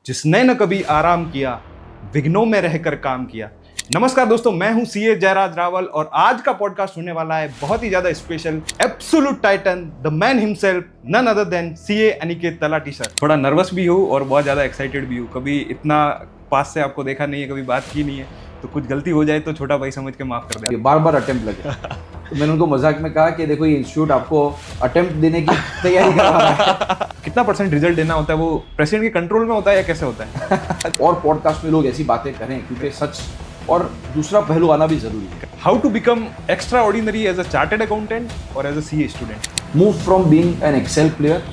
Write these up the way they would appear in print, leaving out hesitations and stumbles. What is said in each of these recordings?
जिसने न कभी आराम किया, विघ्नों में रहकर काम किया। नमस्कार दोस्तों, मैं हूं सीए जयराज रावल और आज का पॉडकास्ट होने वाला है बहुत ही ज्यादा special. Absolute titan, the man himself, none other than CA Aniket Talati sir. थोड़ा नर्वस भी हूँ और बहुत ज्यादा एक्साइटेड भी हूँ। कभी इतना पास से आपको देखा नहीं है, कभी बात की नहीं है, तो कुछ गलती हो जाए तो छोटा भाई समझ के माफ कर दे। बार बार अटेम्प्ट लगे तो मैंने उनको मजाक में कहा कि देखो ये इंस्टीट्यूट आपको अटेम्प्ट देने की तैयारी करवा रहा है। कितना % रिजल्ट देना होता है, वो प्रेसिडेंट के कंट्रोल में होता है या कैसे होता है? और पॉडकास्ट में लोग ऐसी बातें करें क्योंकि सच और दूसरा पहलू आना भी जरूरी है। How to become extraordinary as a chartered accountant और as a CA student? Move from being an Excel player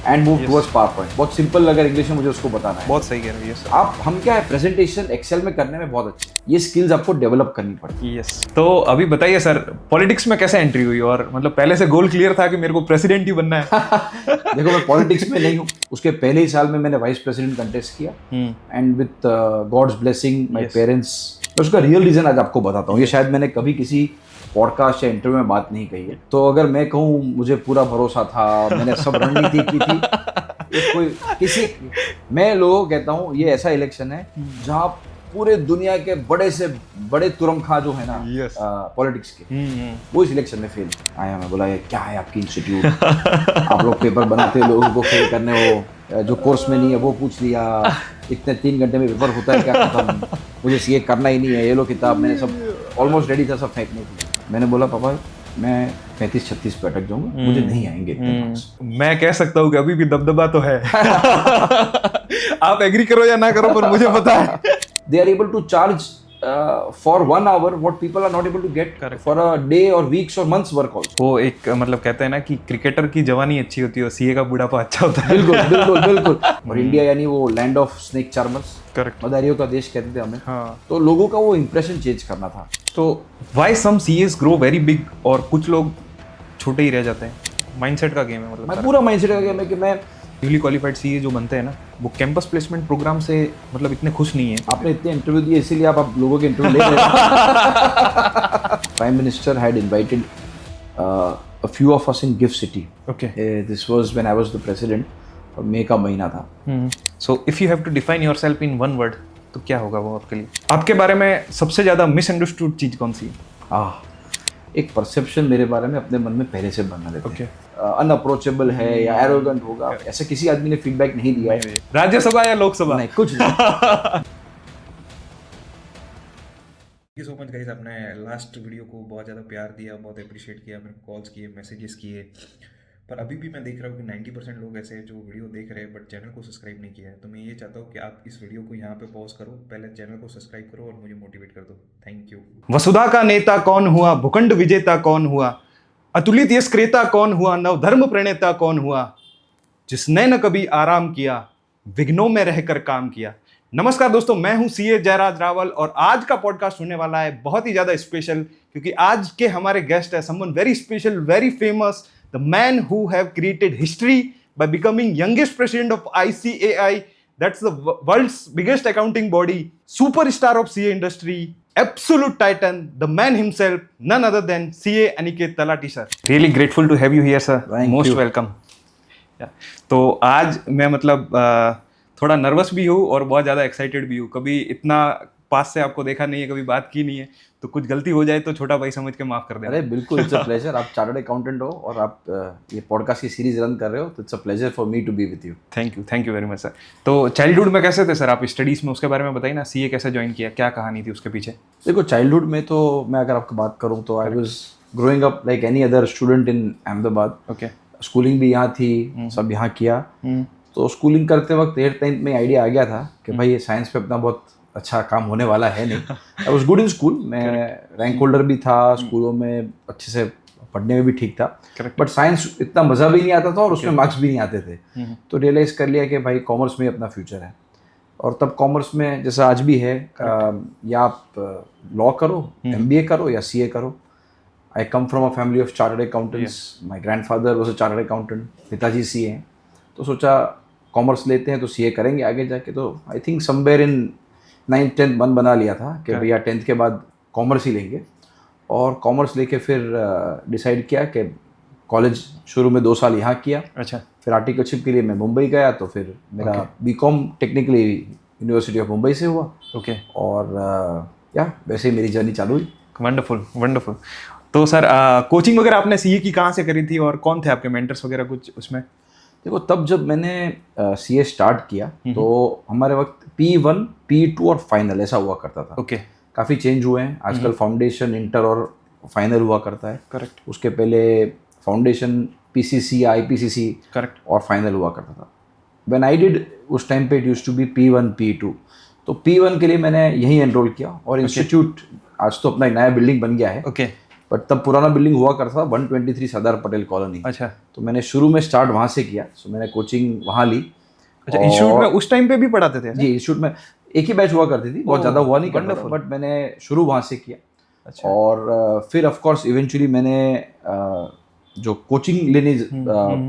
and move towards PowerPoint. बहुत सिंपल अगर इंग्लिश में मुझे उसको बताना है। बहुत सही कह रहे हैं। आप हम क्या है, प्रेजेंटेशन एक्सेल में करने में बहुत अच्छे, ये स्किल्स आपको डेवलप करनी पड़ती। यस। तो अभी बताइए सर, पॉलिटिक्स में कैसे एंट्री हुई? और मतलब पहले से गोल क्लियर था कि मेरे को प्रेसिडेंट ही बनना है? देखो मैं पॉलिटिक्स में नहीं हूँ, उसके पहले ही साल में मैंने वाइस प्रेसिडेंट कंटेस्ट किया and with god's blessing my parents. मैं उसका रियल रीजन आज आपको बताता हूँ। ये शायद मैंने कभी किसी पॉडकास्ट या इंटरव्यू में बात नहीं कही है। तो अगर मैं कहूँ मुझे पूरा भरोसा था, मैंने सब रणनीति की थी, कोई किसी मैं लोगों को कहता हूँ ये ऐसा इलेक्शन है जहाँ पूरे दुनिया के बड़े से बड़े तुरमखा जो है ना पॉलिटिक्स के, वो इस इलेक्शन में फेल आया। मैं बोला ये क्या है आपकी इंस्टीट्यूट, आप लोग पेपर बनाते लोगों को फेल करने, वो जो कोर्स में नहीं है वो पूछ लिया, इतने 3 घंटे में पेपर होता है क्या खत्म, मुझे सीए करना ही नहीं है, ये लो किताब। मैंने सब ऑलमोस्ट रेडी था, सब फेंकने के लिए। मैंने बोला पापा मैं 35-36 पे अटक जाऊंगा, मुझे नहीं आएंगे इतने मार्क्स। मैं कह सकता हूँ कि अभी भी दबदबा तो है। आप एग्री करो या ना करो, पर मुझे पता है they are able to charge for 1 hour what people are not able to get for a day or weeks or months work also. वो एक मतलब कहते हैं ना कि क्रिकेटर की जवानी अच्छी होती है और सीए का बुढ़ापा अच्छा होता है। बिल्कुल बिल्कुल बिल्कुल। और इंडिया यानी वो land of snake charmers, correct, मदारियों का देश कहते थे हमें। हाँ। तो लोगों का वो इंप्रेशन चेंज करना था। तो why some CS grow very big और कुछ लोग छोटे ही रह जाते हैं? माइंडसेट का गेम है मतलब। मैं पूरा माइंडसेट का गेम है कि मैं न्यूली क्वालिफाइड सीए जो बनते हैं ना, वो कैंपस प्लेसमेंट प्रोग्राम से मतलब इतने खुश नहीं है। आपने इतने इंटरव्यू दिए इसीलिए आप लोगों के इंटरव्यू ले रहे हैं। Prime minister had invited a few of us in Gift City. Okay. This was when I was the president, और मई का महीना था। So if you have to define yourself in one word, तो क्या होगा वो आपके लिए? आपके बारे में सबसे ज्यादा मिसअंडरस्टूड चीज कौन सी है? एक परसेप्शन मेरे बारे में अपने मन में पहले से बना लेते हैं। Okay. अनअप्रोचेबल है या एरोगेंट होगा, ऐसे किसी आदमी ने फीडबैक नहीं दिया है। राज्यसभा या लोकसभा? नहीं, कुछ नहीं। Thank you so much guys, आपने लास्ट वीडियो को बहुत ज़्यादा प्यार दिया, बहुत अप्रिशिएट किया, मेरे को कॉल्स किए, मैसेजेस किए। पर अभी भी मैं देख रहा हूँ कि 90% लोग ऐसे हैं जो वीडियो देख रहे हैं बट चैनल को सब्सक्राइब नहीं किया है। तो मैं ये चाहता हूँ कि आप इस वीडियो को यहाँ पे पॉज करो, पहले चैनल को सब्सक्राइब करो और मुझे मोटिवेट कर दो। Thank you. वसुधा का नेता कौन हुआ, भूखंड विजेता कौन हुआ, अतुलित यश क्रेता कौन हुआ, नवधर्म प्रणेता कौन हुआ, जिसने न कभी आराम किया, विघ्नों में रहकर काम किया। नमस्कार दोस्तों, मैं हूं सीए जयराज रावल और आज का पॉडकास्ट होने वाला है बहुत ही ज्यादा स्पेशल, क्योंकि आज के हमारे गेस्ट है someone very special, very famous, the man who have created history by becoming youngest president of ICAI, that's the world's biggest accounting body, superstar of CA industry, absolute titan, the man himself, none other than CA Aniket Talati sir. Really grateful to have you here sir, most welcome. तो आज मैं मतलब थोड़ा nervous भी हूँ और बहुत ज़्यादा एक्साइटेड भी हूँ। कभी इतना पास से आपको देखा नहीं है, कभी बात की नहीं है, तो कुछ गलती हो जाए तो छोटा भाई समझ के माफ कर देना। अरे बिल्कुल, इट्स अ प्लेजर। आप चार्टर्ड अकाउंटेंट हो और आप ये पॉडकास्ट की सीरीज रन कर रहे हो, तो it's a pleasure for me to be with you. Thank you very much sir. तो चाइल्डहुड में कैसे थे सर आप स्टडीज़ में, उसके बारे में बताइए ना। सीए कैसे ज्वाइन किया, क्या कहानी थी उसके पीछे? देखो चाइल्डहुड में तो मैं अगर आपको बात करूँ तो I was growing up like any other student in Ahmedabad. Okay. Schooling भी यहाँ थी, सब यहाँ किया। तो स्कूलिंग करते वक्त 8th-10th में आइडिया आ गया था कि भाई ये साइंस पे अपना बहुत अच्छा काम होने वाला है नहीं। I was good in school, मैं रैंक होल्डर भी था, स्कूलों में अच्छे से पढ़ने में भी ठीक था, बट साइंस इतना मज़ा भी नहीं आता था और उसमें मार्क्स भी नहीं आते थे। तो रियलाइज़ कर लिया कि भाई कॉमर्स में ही अपना फ्यूचर है। और तब कॉमर्स में जैसा आज भी है, या आप लॉ करो, MBA करो या CA करो। I come from a family of chartered accountants. My grandfather was a chartered accountant, पिताजी CA हैं। तो सोचा कॉमर्स लेते हैं तो CA करेंगे आगे जाके। तो I think somewhere in 9th-10th मन बना लिया था कि भैया 10th के बाद कॉमर्स ही लेंगे। और कॉमर्स लेके फिर डिसाइड किया कि कॉलेज शुरू में 2 साल यहाँ किया। अच्छा। फिर आर्टिकलशिप के लिए मैं मुंबई गया, तो फिर मेरा BCom technically university of Mumbai से हुआ। ओके। और या वैसे ही मेरी जर्नी चालू हुई। Wonderful wonderful. तो सर कोचिंग वगैरह आपने सीए की कहाँ से करी थी और कौन थे आपके मेंटर्स वगैरह कुछ उसमें? देखो, तब जब मैंने सीए स्टार्ट किया तो हमारे वक्त P1, P2 और फाइनल ऐसा हुआ करता था। ओके। काफ़ी चेंज हुए हैं आजकल, फाउंडेशन, इंटर और फाइनल हुआ करता है। करेक्ट। उसके पहले फाउंडेशन, PCC, IPCC करेक्ट। और फाइनल हुआ करता था। व्हेन आई डिड, उस टाइम पे it used to be P1, P2। तो P1 के लिए मैंने यहीं एनरोल किया और इंस्टीट्यूट आज तो अपना एक नया बिल्डिंग बन गया है, ओके। बट तब पुराना बिल्डिंग हुआ करता था 123 सरदार पटेल कॉलोनी। अच्छा। तो मैंने शुरू में स्टार्ट वहाँ से किया, सो मैंने कोचिंग वहाँ ली। अच्छा, इंस्टीट्यूट में उस टाइम पे भी पढ़ाते थे? जी, इंस्टीट्यूट में एक ही बैच हुआ करती थी, बहुत ज़्यादा हुआ नहीं करता था, बट मैंने शुरू वहाँ से किया। अच्छा। और फिर ऑफ कोर्स इवेंचुअली मैंने जो कोचिंग लेनी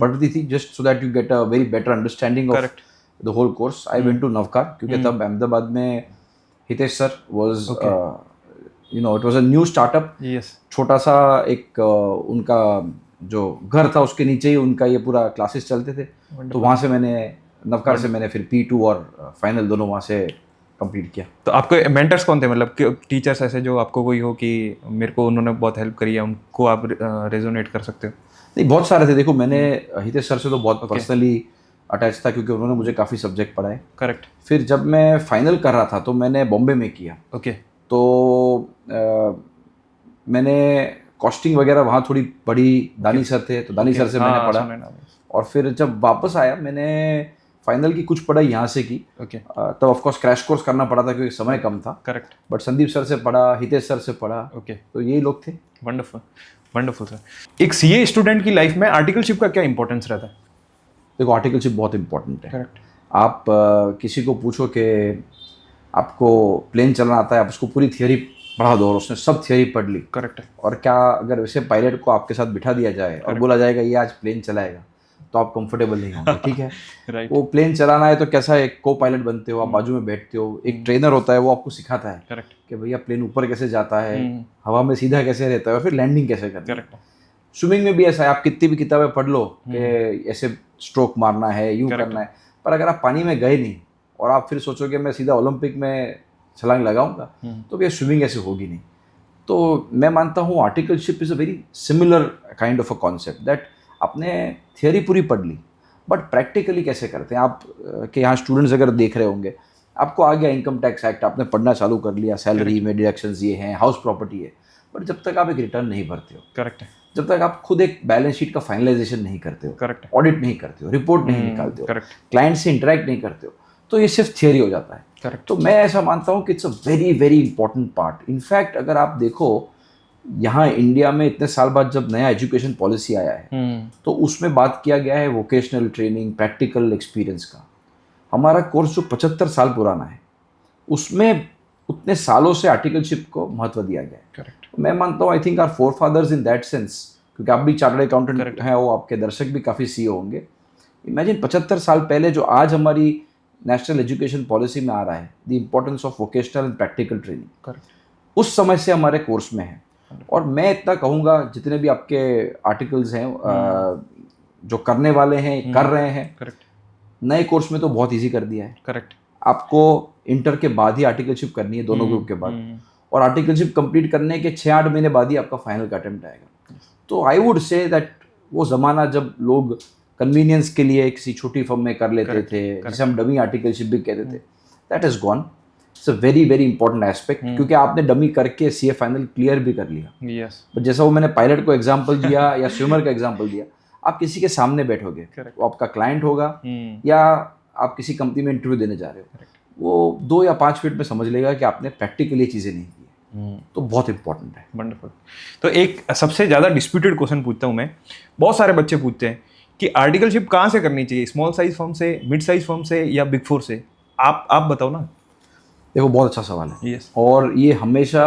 पड़ती थी, just so that you get a very better understanding of the whole course, I went to Navkar, क्योंकि तब अहमदाबाद में Hitesh sir was you know, it was a new startup. छोटा सा एक उनका जो घर था उसके नीचे ही उनका ये पूरा क्लासेस चलते थे। तो वहाँ से मैंने नवकार से मैंने फिर P2 और फाइनल दोनों वहाँ से कंप्लीट किया। तो आपके मेंटर्स कौन थे, मतलब टीचर्स ऐसे जो आपको कोई हो कि मेरे को उन्होंने बहुत हेल्प करी है, उनको आप रेजोनेट कर सकते हो? नहीं, बहुत सारे थे। देखो, मैंने हितेश सर से तो बहुत पर्सनली अटैच था, क्योंकि उन्होंने मुझे काफ़ी सब्जेक्ट पढ़ाए। करेक्ट। फिर जब मैं फाइनल कर रहा था तो मैंने बॉम्बे में किया। ओके। तो मैंने कॉस्टिंग वगैरह वहाँ थोड़ी पढ़ी, दानी सर थे तो दानी सर से मैंने पढ़ा। और फिर जब वापस आया मैंने फाइनल की कुछ पढ़ाई यहाँ से की। ओके। तब ऑफ कोर्स क्रैश कोर्स करना पड़ा था क्योंकि समय कम था। करेक्ट। बट संदीप सर से पढ़ा, हितेश सर से पढ़ा। ओके। तो यही लोग थे। Wonderful wonderful sir. एक सीए स्टूडेंट की लाइफ में आर्टिकलशिप का क्या इंपॉर्टेंस रहता है? देखो, आर्टिकलशिप बहुत इंपॉर्टेंट है। करेक्ट। आप किसी को पूछो कि आपको प्लेन चलाना आता है, आप उसको पूरी थियरी पढ़ा दो और उसने सब थियरी पढ़ ली। करेक्ट है। और क्या अगर वैसे पायलट को आपके साथ बिठा दिया जाए और बोला जाएगा ये आज प्लेन चलाएगा, तो आप कंफर्टेबल नहीं होंगे। ठीक है। राइट। वो प्लेन चलाना है तो कैसा एक को पायलट बनते हो, आप बाजू में बैठते हो, एक ट्रेनर होता है वो आपको सिखाता है। करेक्ट। कि भैया प्लेन ऊपर कैसे जाता है, हवा में सीधा कैसे रहता है और फिर लैंडिंग कैसे करता है। करेक्ट। स्विमिंग में भी ऐसा है, आप कितनी भी किताबें पढ़ लो कि ऐसे स्ट्रोक मारना है, यूं करना है, पर अगर आप पानी में गए नहीं और आप फिर सोचोगे मैं सीधा ओलंपिक में छलांग लगाऊंगा, तो भैया स्विमिंग ऐसे होगी नहीं। तो मैं मानता हूँ articleship is a very similar kind of a concept, that आपने थियरी पूरी पढ़ ली बट प्रैक्टिकली कैसे करते हैं आप। कि यहाँ स्टूडेंट्स अगर देख रहे होंगे, आपको आ गया इनकम टैक्स एक्ट, आपने पढ़ना चालू कर लिया, सैलरी में डिडक्शंस ये हैं, हाउस प्रॉपर्टी है, बट जब तक आप एक रिटर्न नहीं भरते हो, करेक्ट है, जब तक आप खुद एक बैलेंस शीट का फाइनलाइजेशन नहीं करते हो, करेक्ट, ऑडिट नहीं करते हो, रिपोर्ट नहीं निकालते हो, करेक्ट, क्लाइंट से इंटरेक्ट नहीं करते हो, तो ये सिर्फ थियरी हो जाता है। करेक्ट। तो मैं ऐसा मानता हूँ कि it's a very very important part. In fact अगर आप देखो, यहाँ इंडिया में इतने साल बाद जब नया एजुकेशन पॉलिसी आया है तो उसमें बात किया गया है वोकेशनल ट्रेनिंग, प्रैक्टिकल एक्सपीरियंस का। हमारा कोर्स जो 75 साल पुराना है उसमें उतने सालों से आर्टिकलशिप को महत्व दिया गया है। करेक्ट। मैं मानता हूँ, I think our forefathers in that sense, क्योंकि आप भी चार्टर्ड अकाउंटेंट हैं, वो आपके दर्शक भी काफ़ी सीए होंगे। इमेजिन 75 साल पहले जो आज हमारी नेशनल एजुकेशन पॉलिसी में आ रहा है, the importance of vocational and practical training, correct, उस समय से हमारे कोर्स में है। और मैं इतना कहूँगा, जितने भी आपके आर्टिकल्स हैं जो करने वाले हैं, कर रहे हैं, करेक्ट, नए कोर्स में तो बहुत इजी कर दिया है। करेक्ट। आपको इंटर के बाद ही आर्टिकलशिप करनी है, दोनों ग्रुप के बाद, और आर्टिकलशिप कंप्लीट करने के 6-8 महीने बाद ही आपका फाइनल का अटेम्प्ट आएगा। तो आई वुड से दैट वो ज़माना जब लोग कन्वीनियंस के लिए किसी छोटी फर्म में कर लेते थे, जिसे हम डमी आर्टिकलशिप भी कहते थे, that is gone. It's a very very important aspect, क्योंकि आपने डमी करके सीए फाइनल क्लियर भी कर लिया। यस। बट जैसा वो मैंने पायलट को एग्जांपल दिया या स्विमर का एग्जांपल दिया, आप किसी के सामने बैठोगे, वो आपका क्लाइंट होगा या आप किसी कंपनी में इंटरव्यू देने जा रहे हो, वो 2 या 5 मिनट में समझ लेगा कि आपने प्रैक्टिकली चीज़ें नहीं की। तो बहुत इंपॉर्टेंट है। वंडरफुल। तो एक सबसे ज़्यादा डिस्प्यूटेड क्वेश्चन पूछता हूँ मैं, बहुत सारे बच्चे पूछते हैं कि आर्टिकलशिप कहाँ से करनी चाहिए, स्मॉल साइज फर्म से, मिड साइज फर्म से या बिग 4 से? आप बताओ ना। देखो, बहुत अच्छा सवाल है। Yes. और ये हमेशा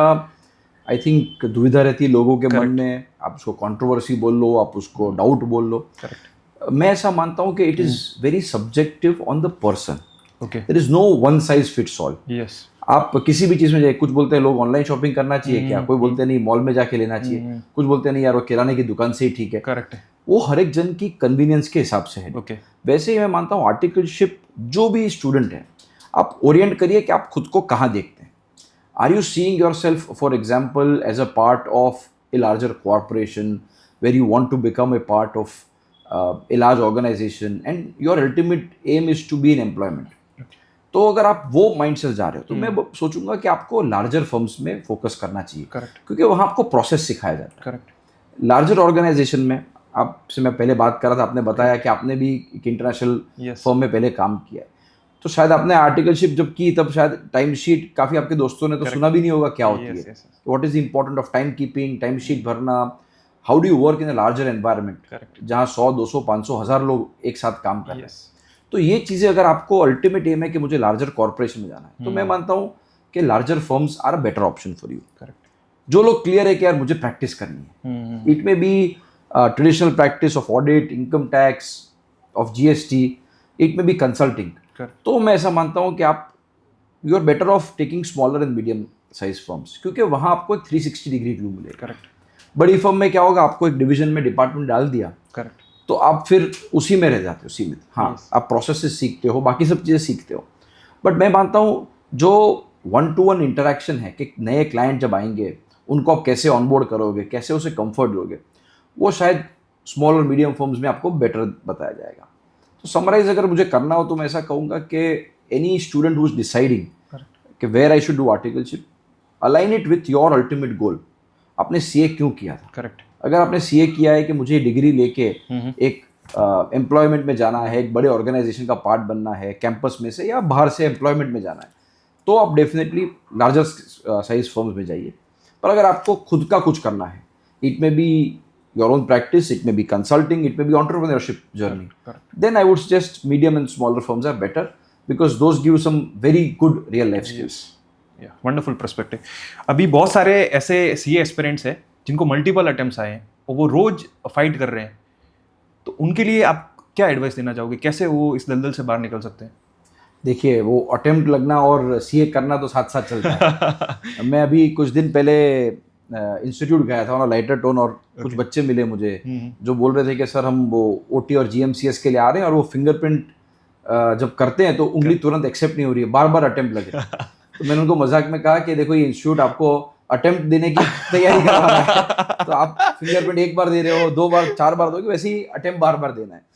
आई थिंक दुविधा रहती है लोगों के मन में। आप उसको कंट्रोवर्सी बोल लो, आप उसको डाउट बोल लो। करेक्ट। मैं ऐसा मानता हूँ कि it is very subjective on the person. Okay. There is no one size fits all. Yes. आप किसी भी चीज़ में जाए, कुछ बोलते हैं लोग ऑनलाइन शॉपिंग करना चाहिए क्या, कोई बोलते हैं नहीं मॉल में जाके लेना चाहिए, कुछ बोलते हैं नहीं यार वो किराने की दुकान से ही ठीक है। करेक्ट है। वो हर एक जन की कन्वीनियंस के हिसाब से है। ओके। वैसे ही मैं मानता हूँ आर्टिकलशिप जो भी स्टूडेंट है, आप ओरिएंट करिए कि आप खुद को कहाँ देखते हैं। Are you seeing yourself for example as a part of a larger corporation where you want to become a part of a large organization and your ultimate aim is to be in employment. तो अगर आप वो mind से जा रहे हो तो मैं सोचूंगा कि आपको लार्जर फर्म्स में फोकस करना चाहिए। करेक्ट। क्योंकि वहाँ आपको प्रोसेस सिखाया जाता है। करेक्ट। लार्जर ऑर्गेनाइजेशन में आपसे मैं पहले बात कर रहा था, आपने बताया कि आपने भी एक इंटरनेशनल फर्म में पहले काम किया है, तो शायद आपने आर्टिकलशिप जब की तब शायद टाइम शीट काफ़ी आपके दोस्तों ने तो सुना भी नहीं होगा क्या होती है, what is the important of time keeping, time sheet भरना, how do you work in a larger environment जहाँ 100, 200, 500, 1000 लोग एक साथ काम कर रहे हैं। तो ये चीज़ें अगर आपको अल्टीमेट एम है कि मुझे लार्जर कॉर्पोरेशन में जाना है, तो मैं मानता हूँ कि larger firms are a better option for you. Correct. जो लोग क्लियर है कि यार मुझे प्रैक्टिस करनी है, it may be traditional practice of audit, income tax, of GST, it may be consulting, तो मैं ऐसा मानता हूँ कि आप you are better off taking smaller and medium size firms, क्योंकि वहाँ आपको एक 360 डिग्री व्यू मिलेगा। करेक्ट। बड़ी फर्म में क्या होगा, आपको एक डिवीजन में डिपार्टमेंट डाल दिया, करेक्ट, तो आप फिर उसी में रह जाते हो, सीमित। हाँ, आप प्रोसेसेस सीखते हो, बाकी सब चीज़ें सीखते हो, बट मैं मानता हूँ जो 1-to-1 इंटरेक्शन है कि नए क्लाइंट जब आएंगे उनको आप कैसे ऑनबोर्ड करोगे, कैसे उसे कंफर्ट दोगे, वो शायद स्मॉल और मीडियम फर्म्स में आपको बेटर बताया जाएगा। तो समराइज अगर मुझे करना हो तो मैं ऐसा कहूँगा कि any student who is deciding कि where I should do articleship, align it with your ultimate goal. आपने सीए क्यों किया था? करेक्ट। अगर आपने सीए किया है कि मुझे डिग्री लेके एक एम्प्लॉयमेंट में जाना है, एक बड़े ऑर्गेनाइजेशन का पार्ट बनना है, कैंपस में से या बाहर से एम्प्लॉयमेंट में जाना है, तो आप डेफिनेटली लार्जर साइज फर्म्स में जाइए। पर अगर आपको खुद का कुछ करना है, it may be your own practice, it may be consulting, it may be entrepreneurship journey, then I would suggest medium and smaller firms are better because those give some very good real life skills. Wonderful perspective. अभी बहुत सारे ऐसे CA aspirants हैं जिनको multiple attempts आए हैं और वो रोज फाइट कर रहे हैं, तो उनके लिए आप क्या एडवाइस देना चाहोगे, कैसे वो इस दलदल से बाहर निकल सकते हैं? देखिए, वो अटेम्प्ट लगना और सीए करना तो साथ साथ चलता है। मैं अभी कुछ दिन पहले इंस्टीट्यूट गया था, लाइटर टोन, और कुछ बच्चे मिले मुझे जो बोल रहे थे कि सर हम वो ओटी और जीएमसीएस के लिए आ रहे हैं और वो फिंगरप्रिंट जब करते हैं तो उंगली तुरंत एक्सेप्ट नहीं हो रही है, बार बार अटेम्प्ट लगे। तो मैंने उनको मजाक में कहा कि देखो ये इंस्टीट्यूट आपको अटेम्प्ट देने की तैयारी करा रहा है, तो आप फिंगरप्रिंट एक बार दे रहे हो, 2 बार 4 बार दोगे, वैसे ही अटेम्प्ट बार बार देना है।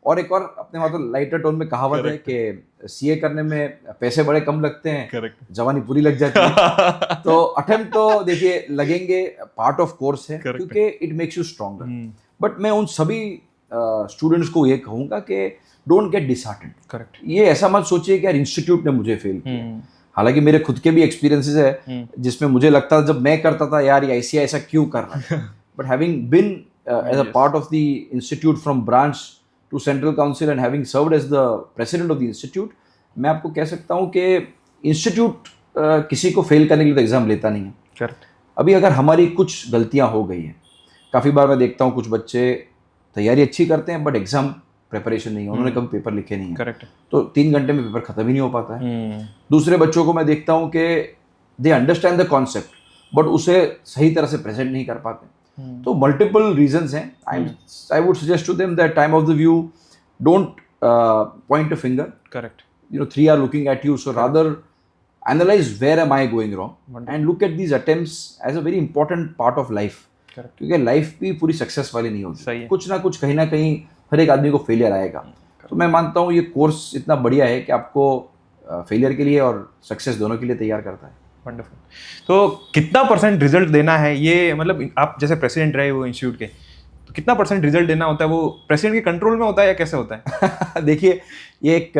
और एक और अपने वहाँ तो लाइटर टोन में कहावत है कि सीए करने में पैसे बड़े कम लगते हैं, जवानी पूरी लग जाती है। तो अटेम्प्ट तो देखिए लगेंगे, पार्ट ऑफ कोर्स है, क्योंकि it makes you stronger. But मैं उन सभी स्टूडेंट्स को ये कहूँगा कि डोंट गेट डिसहार्टेंड। करेक्ट। ये ऐसा मत सोचिए कि यार इंस्टीट्यूट ने मुझे फेल किया। हालांकि मेरे खुद के भी एक्सपीरियंसेस है जिसमें मुझे लगता था जब मैं करता था यार ये ऐसा क्यों कर रहा है, but having been as a part of the institute from branch to central council and having served as the president of the institute, मैं आपको कह सकता हूँ कि इंस्टीट्यूट किसी को फेल करने के लिए तो एग्जाम लेता नहीं है। करेक्ट। अभी अगर हमारी कुछ गलतियाँ हो गई हैं, काफ़ी बार मैं देखता हूँ कुछ बच्चे तैयारी अच्छी करते हैं बट एग्जाम प्रिपरेशन नहीं है, उन्होंने कभी पेपर लिखे नहीं है। करेक्ट। तो 3 घंटे में पेपर खत्म ही नहीं हो पाता है। दूसरे बच्चों को मैं देखता हूँ कि they understand the concept but उसे सही तरह से प्रेजेंट नहीं कर पाते। तो मल्टीपल रीजंस हैं। I would suggest to them that time of the view don't point a finger. Correct. 3 are looking at you, so rather analyze where am I going wrong and look at these attempts as a very important part of life. क्योंकि life भी पूरी success वाली नहीं होती, कुछ ना कुछ कहीं ना कहीं हर एक आदमी को फेलियर आएगा। तो मैं मानता हूँ ये कोर्स इतना बढ़िया है कि आपको फेलियर के लिए और सक्सेस दोनों के लिए तैयार करता है। वंडरफुल। तो कितना % रिजल्ट देना है ये, मतलब आप जैसे प्रेसिडेंट रहे वो इंस्टीट्यूट के, तो कितना % रिजल्ट देना होता है, वो प्रेसिडेंट के कंट्रोल में होता है या कैसे होता है? देखिए, ये एक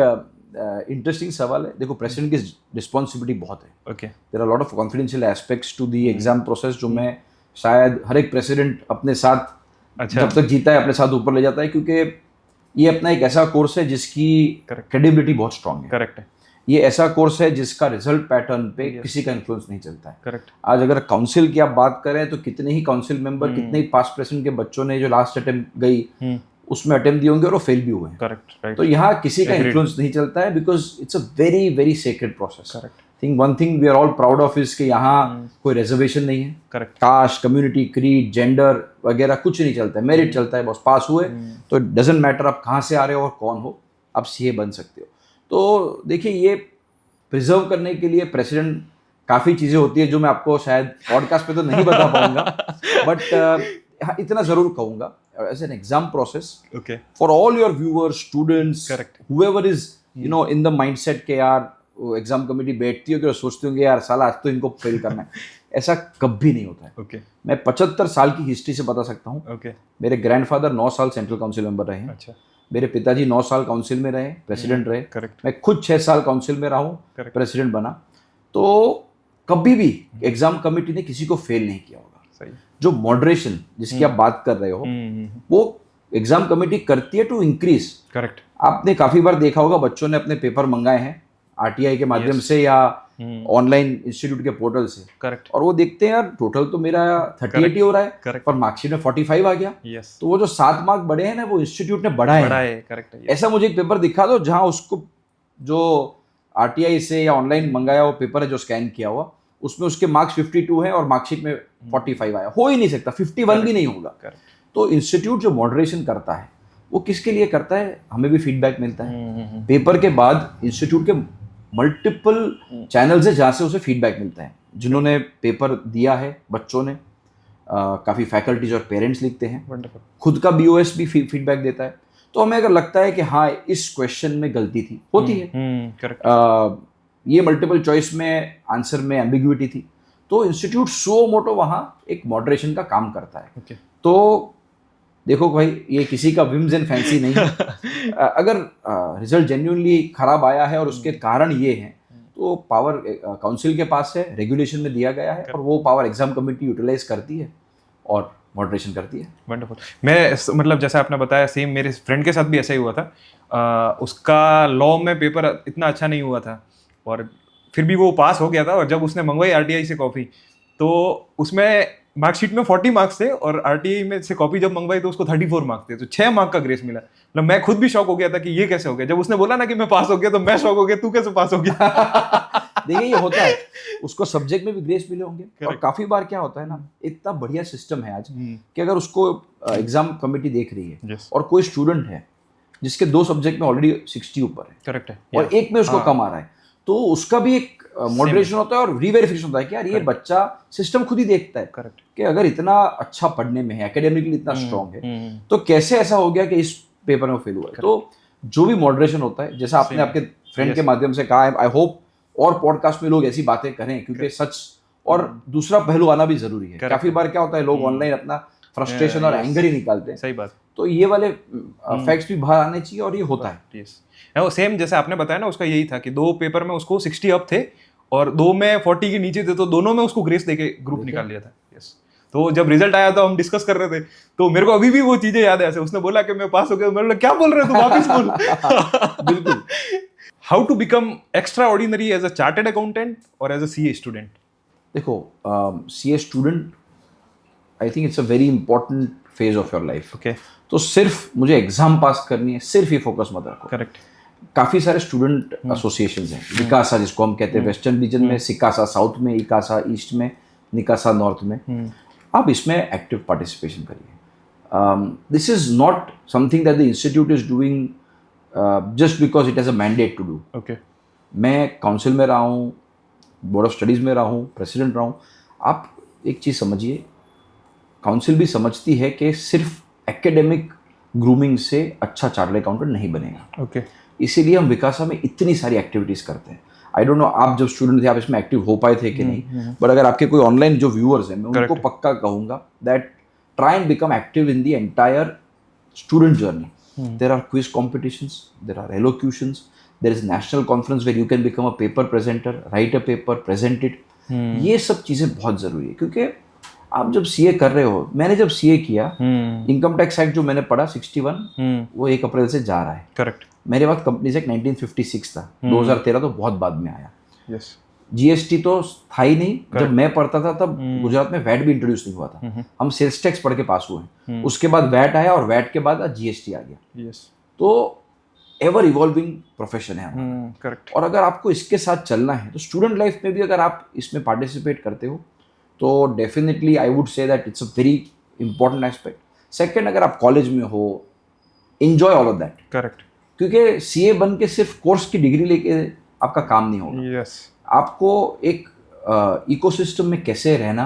इंटरेस्टिंग सवाल है। देखो, प्रेसिडेंट की रिस्पॉन्सिबिलिटी बहुत है। Okay. There are lot of confidential aspects to the exam process जो मैं शायद हर एक प्रेसिडेंट अपने साथ जब तक जीता है अपने साथ ऊपर ले जाता है, क्योंकि ये अपना एक ऐसा कोर्स है जिसकी क्रेडिबिलिटी बहुत स्ट्रांग है। करेक्ट है। ये ऐसा कोर्स है जिसका रिजल्ट पैटर्न पे किसी का इन्फ्लुएंस नहीं चलता है। करेक्ट। आज अगर काउंसिल की आप बात करें तो कितने ही काउंसिल मेंबर, कितने ही पास्ट प्रेसिडेंट के बच्चों ने जो लास्ट अटेम्प्ट गई उसमें अटेम्प्ट दिए होंगे और वो फेल भी हुए हैं। करेक्ट। तो यहाँ किसी का इन्फ्लुएंस नहीं चलता है because it's a very very sacred process. Correct. Think one thing we are all proud of is कि यहाँ कोई रिजर्वेशन नहीं है, correct, caste, community, creed, gender वगैरह कुछ नहीं चलता है, मेरिट चलता है, बस पास हुए तो डजेंट मैटर आप कहाँ से आ रहे हो और कौन हो, आप सीए बन सकते हो। तो देखिए ये प्रिजर्व करने के लिए प्रेसिडेंट काफ़ी चीज़ें होती है जो मैं आपको शायद पॉडकास्ट पे तो नहीं बता पाऊंगा, बट इतना ज़रूर कहूँगा as an exam process okay, for all your viewers, students, Correct. However is you know in the mindset के यार एग्जाम कमेटी बैठती हो कि सोचते होंगे यार साला आज तो इनको फेल करना है, ऐसा कभी नहीं होता है। ओके, मैं 75 साल की हिस्ट्री से बता सकता हूँ। ओके, मेरे ग्रैंडफादर 9 साल सेंट्रल काउंसिल मेंबर रहे हैं, अच्छा, मेरे पिताजी 9 साल काउंसिल में रहे, प्रेसिडेंट रहे, करेक्ट, मैं खुद 6 साल काउंसिल में रहा हूँ, Correct. प्रेसिडेंट बना। तो कभी भी एग्जाम कमेटी ने किसी को फेल नहीं किया होगा। सही, जो मॉडरेशन जिसकी आप बात कर रहे हो वो एग्जाम कमेटी करती है टू इंक्रीज। करेक्ट, आपने काफी बार देखा होगा बच्चों ने अपने पेपर मंगाए हैं आरटीआई के माध्यम से या ऑनलाइन इंस्टीट्यूट के पोर्टल से, करेक्ट, और वो देखते हैं यार टोटल तो मेरा 38 ही हो रहा है Correct. पर मार्कशीट में 45 आ गया, यस, तो वो जो 7 मार्क बढ़े हैं ना वो इंस्टीट्यूट ने बढ़ाए बड़ा हैं। है, करेक्ट है, ऐसा मुझे एक पेपर दिखा दो जहां उसको जो आरटीआई से या ऑनलाइन मंगाया वो पेपर है जो स्कैन किया हुआ उसमें उसके मार्क्स 52 है और मार्कशीट में 45 आया, हो ही नहीं सकता, 51 भी नहीं होगा। करेक्ट, तो इंस्टीट्यूट जो मॉडरेशन करता है वो किसके लिए करता है, हमें भी फीडबैक मिलता है पेपर के बाद, इंस्टीट्यूट के मल्टीपल चैनल से जहाँ से उसे फीडबैक मिलता है, जिन्होंने पेपर दिया है बच्चों ने, काफ़ी फैकल्टीज और पेरेंट्स लिखते हैं, वंडरफुल, खुद का बीओएस भी फीडबैक देता है। तो हमें अगर लगता है कि हाँ इस क्वेश्चन में गलती थी, होती है, करेक्ट, ये मल्टीपल चॉइस में आंसर में एम्बिग्विटी थी, तो इंस्टीट्यूट सो मोटो वहाँ एक मॉडरेशन का काम करता है। ओके, तो देखो भाई ये किसी का विम्स एंड फैंसी नहीं है। अगर रिजल्ट जेन्युइनली खराब आया है और उसके कारण ये हैं तो पावर काउंसिल के पास है, रेगुलेशन में दिया गया है और वो पावर एग्जाम कमेटी यूटिलाइज करती है और मॉडरेशन करती है। वंडरफुल। मैं मतलब जैसा आपने बताया सेम मेरे फ्रेंड के साथ भी ऐसा ही हुआ था। उसका लॉ में पेपर इतना अच्छा नहीं हुआ था और फिर भी वो पास हो गया था, और जब उसने मंगवाई आरटीआई से कॉपी तो उसमें मार्कशीट में 40 मार्क्स थे और आरटीआई में से कॉपी जब मंगवाई तो उसको 34 मार्क्स थे, तो 6 मार्क का ग्रेस मिला। मतलब मैं खुद भी शॉक हो गया था कि ये कैसे हो गया। जब उसने बोला ना कि मैं पास हो गया तो मैं शॉक हो गया, तू कैसे पास हो गया? देखिए ये होता है, उसको सब्जेक्ट में भी ग्रेस मिले होंगे। और काफी बार क्या होता है ना, इतना बढ़िया सिस्टम है आज कि अगर उसको एग्जाम कमिटी देख रही है और कोई स्टूडेंट है जिसके 2 सब्जेक्ट में ऑलरेडी 60 ऊपर है, करेक्ट है, और एक में उसको कम आ रहा है, तो उसका भी एक मॉडरेशन होता है और रीवेरिफिकेशन होता है कि यार ये बच्चा, सिस्टम खुद ही देखता है करेक्ट कि अगर इतना अच्छा पढ़ने में है, एकेडमिकली इतना स्ट्रांग है, तो कैसे ऐसा हो गया कि इस पेपर में फेल हुआ है। तो जो भी मॉडरेशन होता है, जैसा आपने आपके फ्रेंड के माध्यम से कहा है, आई होप और पॉडकास्ट में लोग ऐसी बातें करें, क्योंकि सच और दूसरा पहलू आना भी जरूरी है। काफी बार क्या होता है, लोग ऑनलाइन अपना फ्रस्ट्रेशन और एंगर ही निकालते हैं। सही बात। तो ये वाले फैक्ट्स भी बाहर आने चाहिए और ये होता है। वो सेम जैसे आपने बताया ना, उसका यही था कि 2 पेपर में उसको 60 अप थे और 2 में 40 के नीचे थे, तो दोनों में उसको ग्रेस देके ग्रुप निकाल लिया था। यस। तो जब रिजल्ट आया तो हम डिस्कस कर रहे थे, तो मेरे को अभी भी वो चीजें याद है। ऐसे उसने बोला कि मैं पास हो गया, मैंने बोला क्या बोल रहे हो तू, वापस बोल। बिल्कुल। How to become extraordinary as a chartered accountant और एज अ सीए स्टूडेंट? देखो, CA student I think it's a very important phase of your life. Okay, तो सिर्फ मुझे एग्जाम पास करनी है, सिर्फ ये फोकस मत रखो। करेक्ट। काफी सारे स्टूडेंट एसोसिएशंस हैं, विकासा जिसको हम कहते हैं वेस्टर्न रीजन में, सिकासा साउथ में, इकासा ईस्ट में, निकासा नॉर्थ में। आप इसमें एक्टिव पार्टिसिपेशन करिए। This is not something that the institute is doing just because it has a mandate to do. Okay, मैं काउंसिल में रहा हूँ, बोर्ड ऑफ स्टडीज़ में रहा हूँ, प्रेसिडेंट रहा हूँ। आप एक चीज़ समझिए, काउंसिल भी समझती है कि सिर्फ एकेडमिक ग्रूमिंग से अच्छा चार्टर्ड अकाउंटेंट नहीं बनेगा। ओके, इसीलिए हम विकासा में इतनी सारी एक्टिविटीज़ करते हैं। आई डोंट नो आप जब स्टूडेंट थे आप इसमें एक्टिव हो पाए थे कि नहीं, बट अगर आपके कोई ऑनलाइन जो व्यूअर्स हैं, मैं उनको पक्का कहूँगा that try and become active in the entire student journey. There are quiz competitions, there are elocutions, there is national conference where you can become a paper presenter, right a paper, present it. ये सब चीज़ें बहुत ज़रूरी है, क्योंकि आप जब CA कर रहे हो, मैंने जब सीए किया, इनकम टैक्स एक्ट जो मैंने पढ़ा 61 वो 1 अप्रैल से जा रहा है। करेक्ट। मेरे पास कंपनीज एक्ट 1956 था, 2013 तो बहुत बाद में आया। यस। जीएसटी तो था ही नहीं। जब मैं पढ़ता था तब गुजरात में वैट भी इंट्रोड्यूस नहीं हुआ था। हम सेल्स टैक्स पढ़ के पास हुए हैं, उसके बाद वैट आया और वैट के बाद जीएसटी आ गया। यस। तो एवर इवॉल्विंग प्रोफेशन है हमारा। करेक्ट। और अगर आपको इसके साथ चलना है तो स्टूडेंट लाइफ में भी अगर आप इसमें पार्टिसिपेट करते हो तो definitely I would say that it's a very important aspect. Second, अगर आप कॉलेज में हो, enjoy all of that. Correct. क्योंकि सीए बन के सिर्फ कोर्स की डिग्री लेके आपका काम नहीं होगा। यस। आपको एक इकोसिस्टम में कैसे रहना,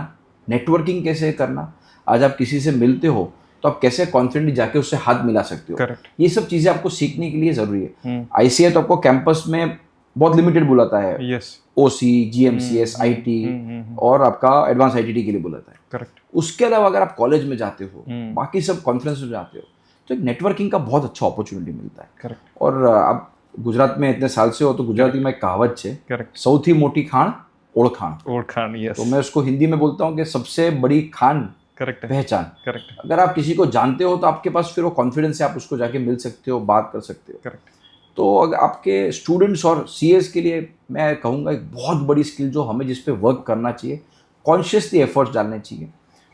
नेटवर्किंग कैसे करना, आज आप किसी से मिलते हो तो आप कैसे कॉन्फिडेंटली जाके उससे हाथ मिला सकते हो, करेक्ट। ये सब चीज़ें आपको सीखने के लिए ज़रूरी है। आईसीए तो आपको कैंपस में बहुत लिमिटेड बुलाता है, यस। ओसी, जीएमसीएस, आईटी और आपका एडवांस आईटीटी के लिए बुलाता है। करेक्ट। उसके अलावा अगर आप कॉलेज में जाते हो, बाकी सब कॉन्फ्रेंस में जाते हो, तो एक नेटवर्किंग का बहुत अच्छा अपॉर्चुनिटी मिलता है। करेक्ट। और आप गुजरात में इतने साल से हो तो गुजराती में एक कहावत है, करेक्ट। सौथी मोटी खान ओळखाण। ओळखाण, यस। तो मैं उसको हिंदी में बोलता हूँ कि सबसे बड़ी खान करेक्ट है। पहचान। करेक्ट। अगर आप किसी को जानते हो तो आपके पास फिर वो कॉन्फिडेंस है, आप उसको जाके मिल सकते हो, बात कर सकते हो। करेक्ट। तो अगर आपके स्टूडेंट्स और सीएस के लिए मैं कहूँगा एक बहुत बड़ी स्किल जो हमें जिस पे वर्क करना चाहिए, कॉन्शियसली एफर्ट्स डालने चाहिए,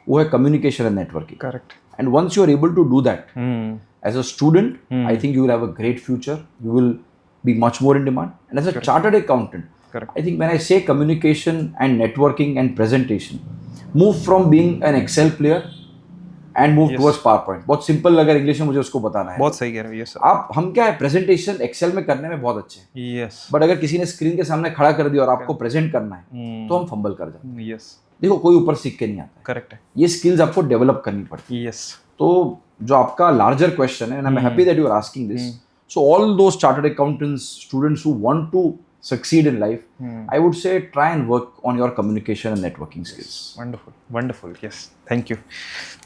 वो है communication and networking. Correct. And once you are able to do that as a student, I think you will have a great future, you will be much more in demand. And as a chartered accountant, Correct. I think when I say communication and networking and presentation, move from being an Excel player and move towards PowerPoint. बहुत simple अगर English में मुझे उसको बताना है, बहुत सही कह रहे हो। Yes sir. आप हम क्या है, प्रेजेंटेशन एक्सेल में करने में बहुत अच्छे हैं, यस। बट अगर किसी ने स्क्रीन के सामने खड़ा कर दिया और आपको प्रेजेंट करना है तो हम फंबल कर जाते हैं। यस। देखो, कोई ऊपर सीख के नहीं आता है, करेक्ट है। ये स्किल्स आपको डेवलप करनी पड़ती है। यस। तो जो आपका लार्जर क्वेश्चन है, and I am happy that you are asking this, so all those chartered accountants students who want to succeed in life, I would say try and work on your communication and networking skills. Wonderful, wonderful, yes, thank you.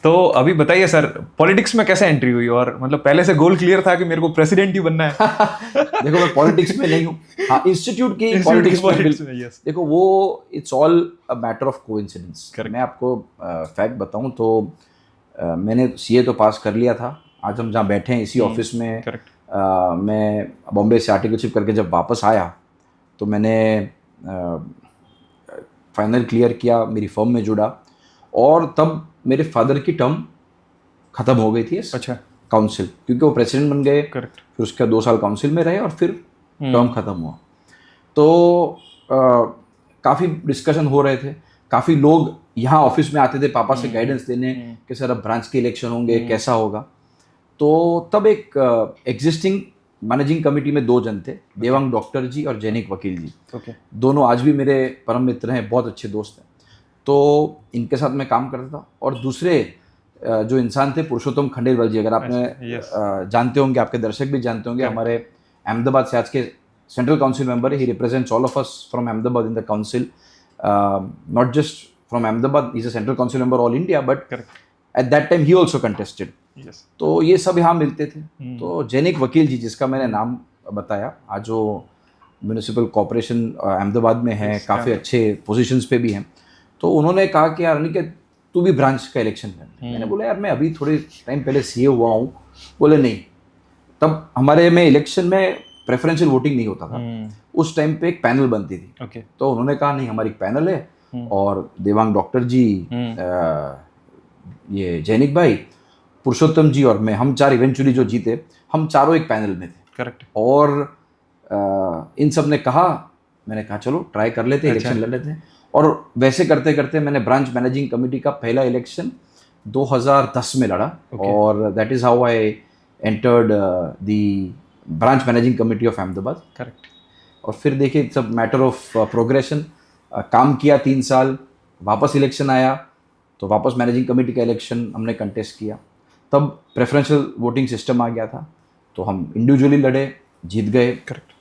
तो अभी बताइए sir, politics में कैसे entry हुई, और मतलब पहले से गोल क्लियर था कि मेरे को प्रेसिडेंट ही बनना है? देखो, मैं पॉलिटिक्स में नहीं हूँ, हाँ इंस्टीट्यूट की पॉलिटिक्स में, यस। देखो वो it's all a matter of coincidence. मैं आपको फैक्ट बताऊँ तो मैंने सीए तो पास कर लिया था, आज हम जहाँ बैठे हैं इसी ऑफिस में। करेक्ट। मैं बॉम्बे से आर्टिकलशिप करके जब वापस आया तो मैंने फाइनल क्लियर किया, मेरी फर्म में जुड़ा, और तब मेरे फादर की टर्म ख़त्म हो गई थी। अच्छा। काउंसिल, क्योंकि वो प्रेसिडेंट बन गए। करेक्ट। फिर उसके 2 साल काउंसिल में रहे और फिर टर्म ख़त्म हुआ। तो काफ़ी डिस्कशन हो रहे थे, काफ़ी लोग यहाँ ऑफिस में आते थे पापा से गाइडेंस लेने कि सर अब ब्रांच के इलेक्शन होंगे, कैसा होगा। तो तब एक एग्जिस्टिंग मैनेजिंग कमेटी में 2 जन थे, देवांग डॉक्टर जी और जैनिक वकील जी। ओके। दोनों आज भी मेरे परम मित्र हैं, बहुत अच्छे दोस्त हैं। तो इनके साथ मैं काम करता था। और दूसरे जो इंसान थे, पुरुषोत्तम खंडेलवाल जी, अगर आपने जानते होंगे, आपके दर्शक भी जानते होंगे, हमारे अहमदाबाद से आज के सेंट्रल काउंसिल मेंबर है। ही represents all of us from Ahmedabad in the council, not just from Ahmedabad, is a central council member all India, but at that time he also contested. तो ये सब यहाँ मिलते थे। तो जैनिक वकील जी, जिसका मैंने नाम बताया, आज जो म्यूनिसिपल कॉर्पोरेशन अहमदाबाद में है, काफ़ी अच्छे पोजीशंस पे भी हैं, तो उन्होंने कहा कि यार अनिकेत, तू भी ब्रांच का इलेक्शन कर। मैंने बोला यार मैं अभी थोड़े टाइम पहले सीए हुआ हूँ। बोले नहीं, तब हमारे में इलेक्शन में प्रेफरेंशियल वोटिंग नहीं होता था, उस टाइम पे एक पैनल बनती थी। okay. तो उन्होंने कहा नहीं, हमारी पैनल है, और देवांग डॉक्टर जी, ये जैनिक भाई, पुरुषोत्तम जी और मैं, हम 4 इवेंचुअली जो जीते, हम चारों एक पैनल में थे। करेक्ट। और इन सब ने कहा, मैंने कहा चलो ट्राई कर लेते, इलेक्शन लड़ लेते हैं। और वैसे करते करते मैंने ब्रांच मैनेजिंग कमेटी का पहला इलेक्शन 2010 में लड़ा। और that is how I entered the branch managing committee of Ahmedabad. Correct. और फिर देखिए, it's a matter of progression. काम किया 3 साल, वापस इलेक्शन आया, तो वापस मैनेजिंग कमेटी का इलेक्शन हमने कंटेस्ट किया। तब प्रेफरेंशियल वोटिंग सिस्टम आ गया था, तो हम इंडिविजुअली लड़े, जीत गए। करेक्ट।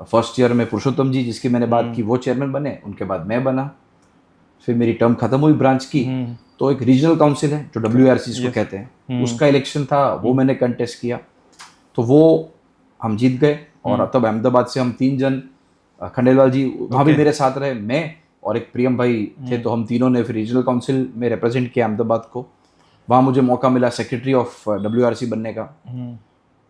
फर्स्ट ईयर में पुरुषोत्तम जी, जिसकी मैंने बात की, वो चेयरमैन बने, उनके बाद मैं बना। फिर मेरी टर्म खत्म हुई ब्रांच की, तो एक रीजनल काउंसिल है जो WRC को कहते हैं, उसका इलेक्शन था, वो मैंने कंटेस्ट किया, तो वो हम जीत गए। और तब अहमदाबाद से हम 3 जन, खंडेलवाल जी वहाँ भी मेरे साथ रहे, मैं और एक प्रियम भाई थे, तो हम तीनों ने फिर रीजनल काउंसिल में रिप्रेजेंट किया अहमदाबाद को। वहाँ मुझे मौका मिला सेक्रेटरी ऑफ WRC बनने का।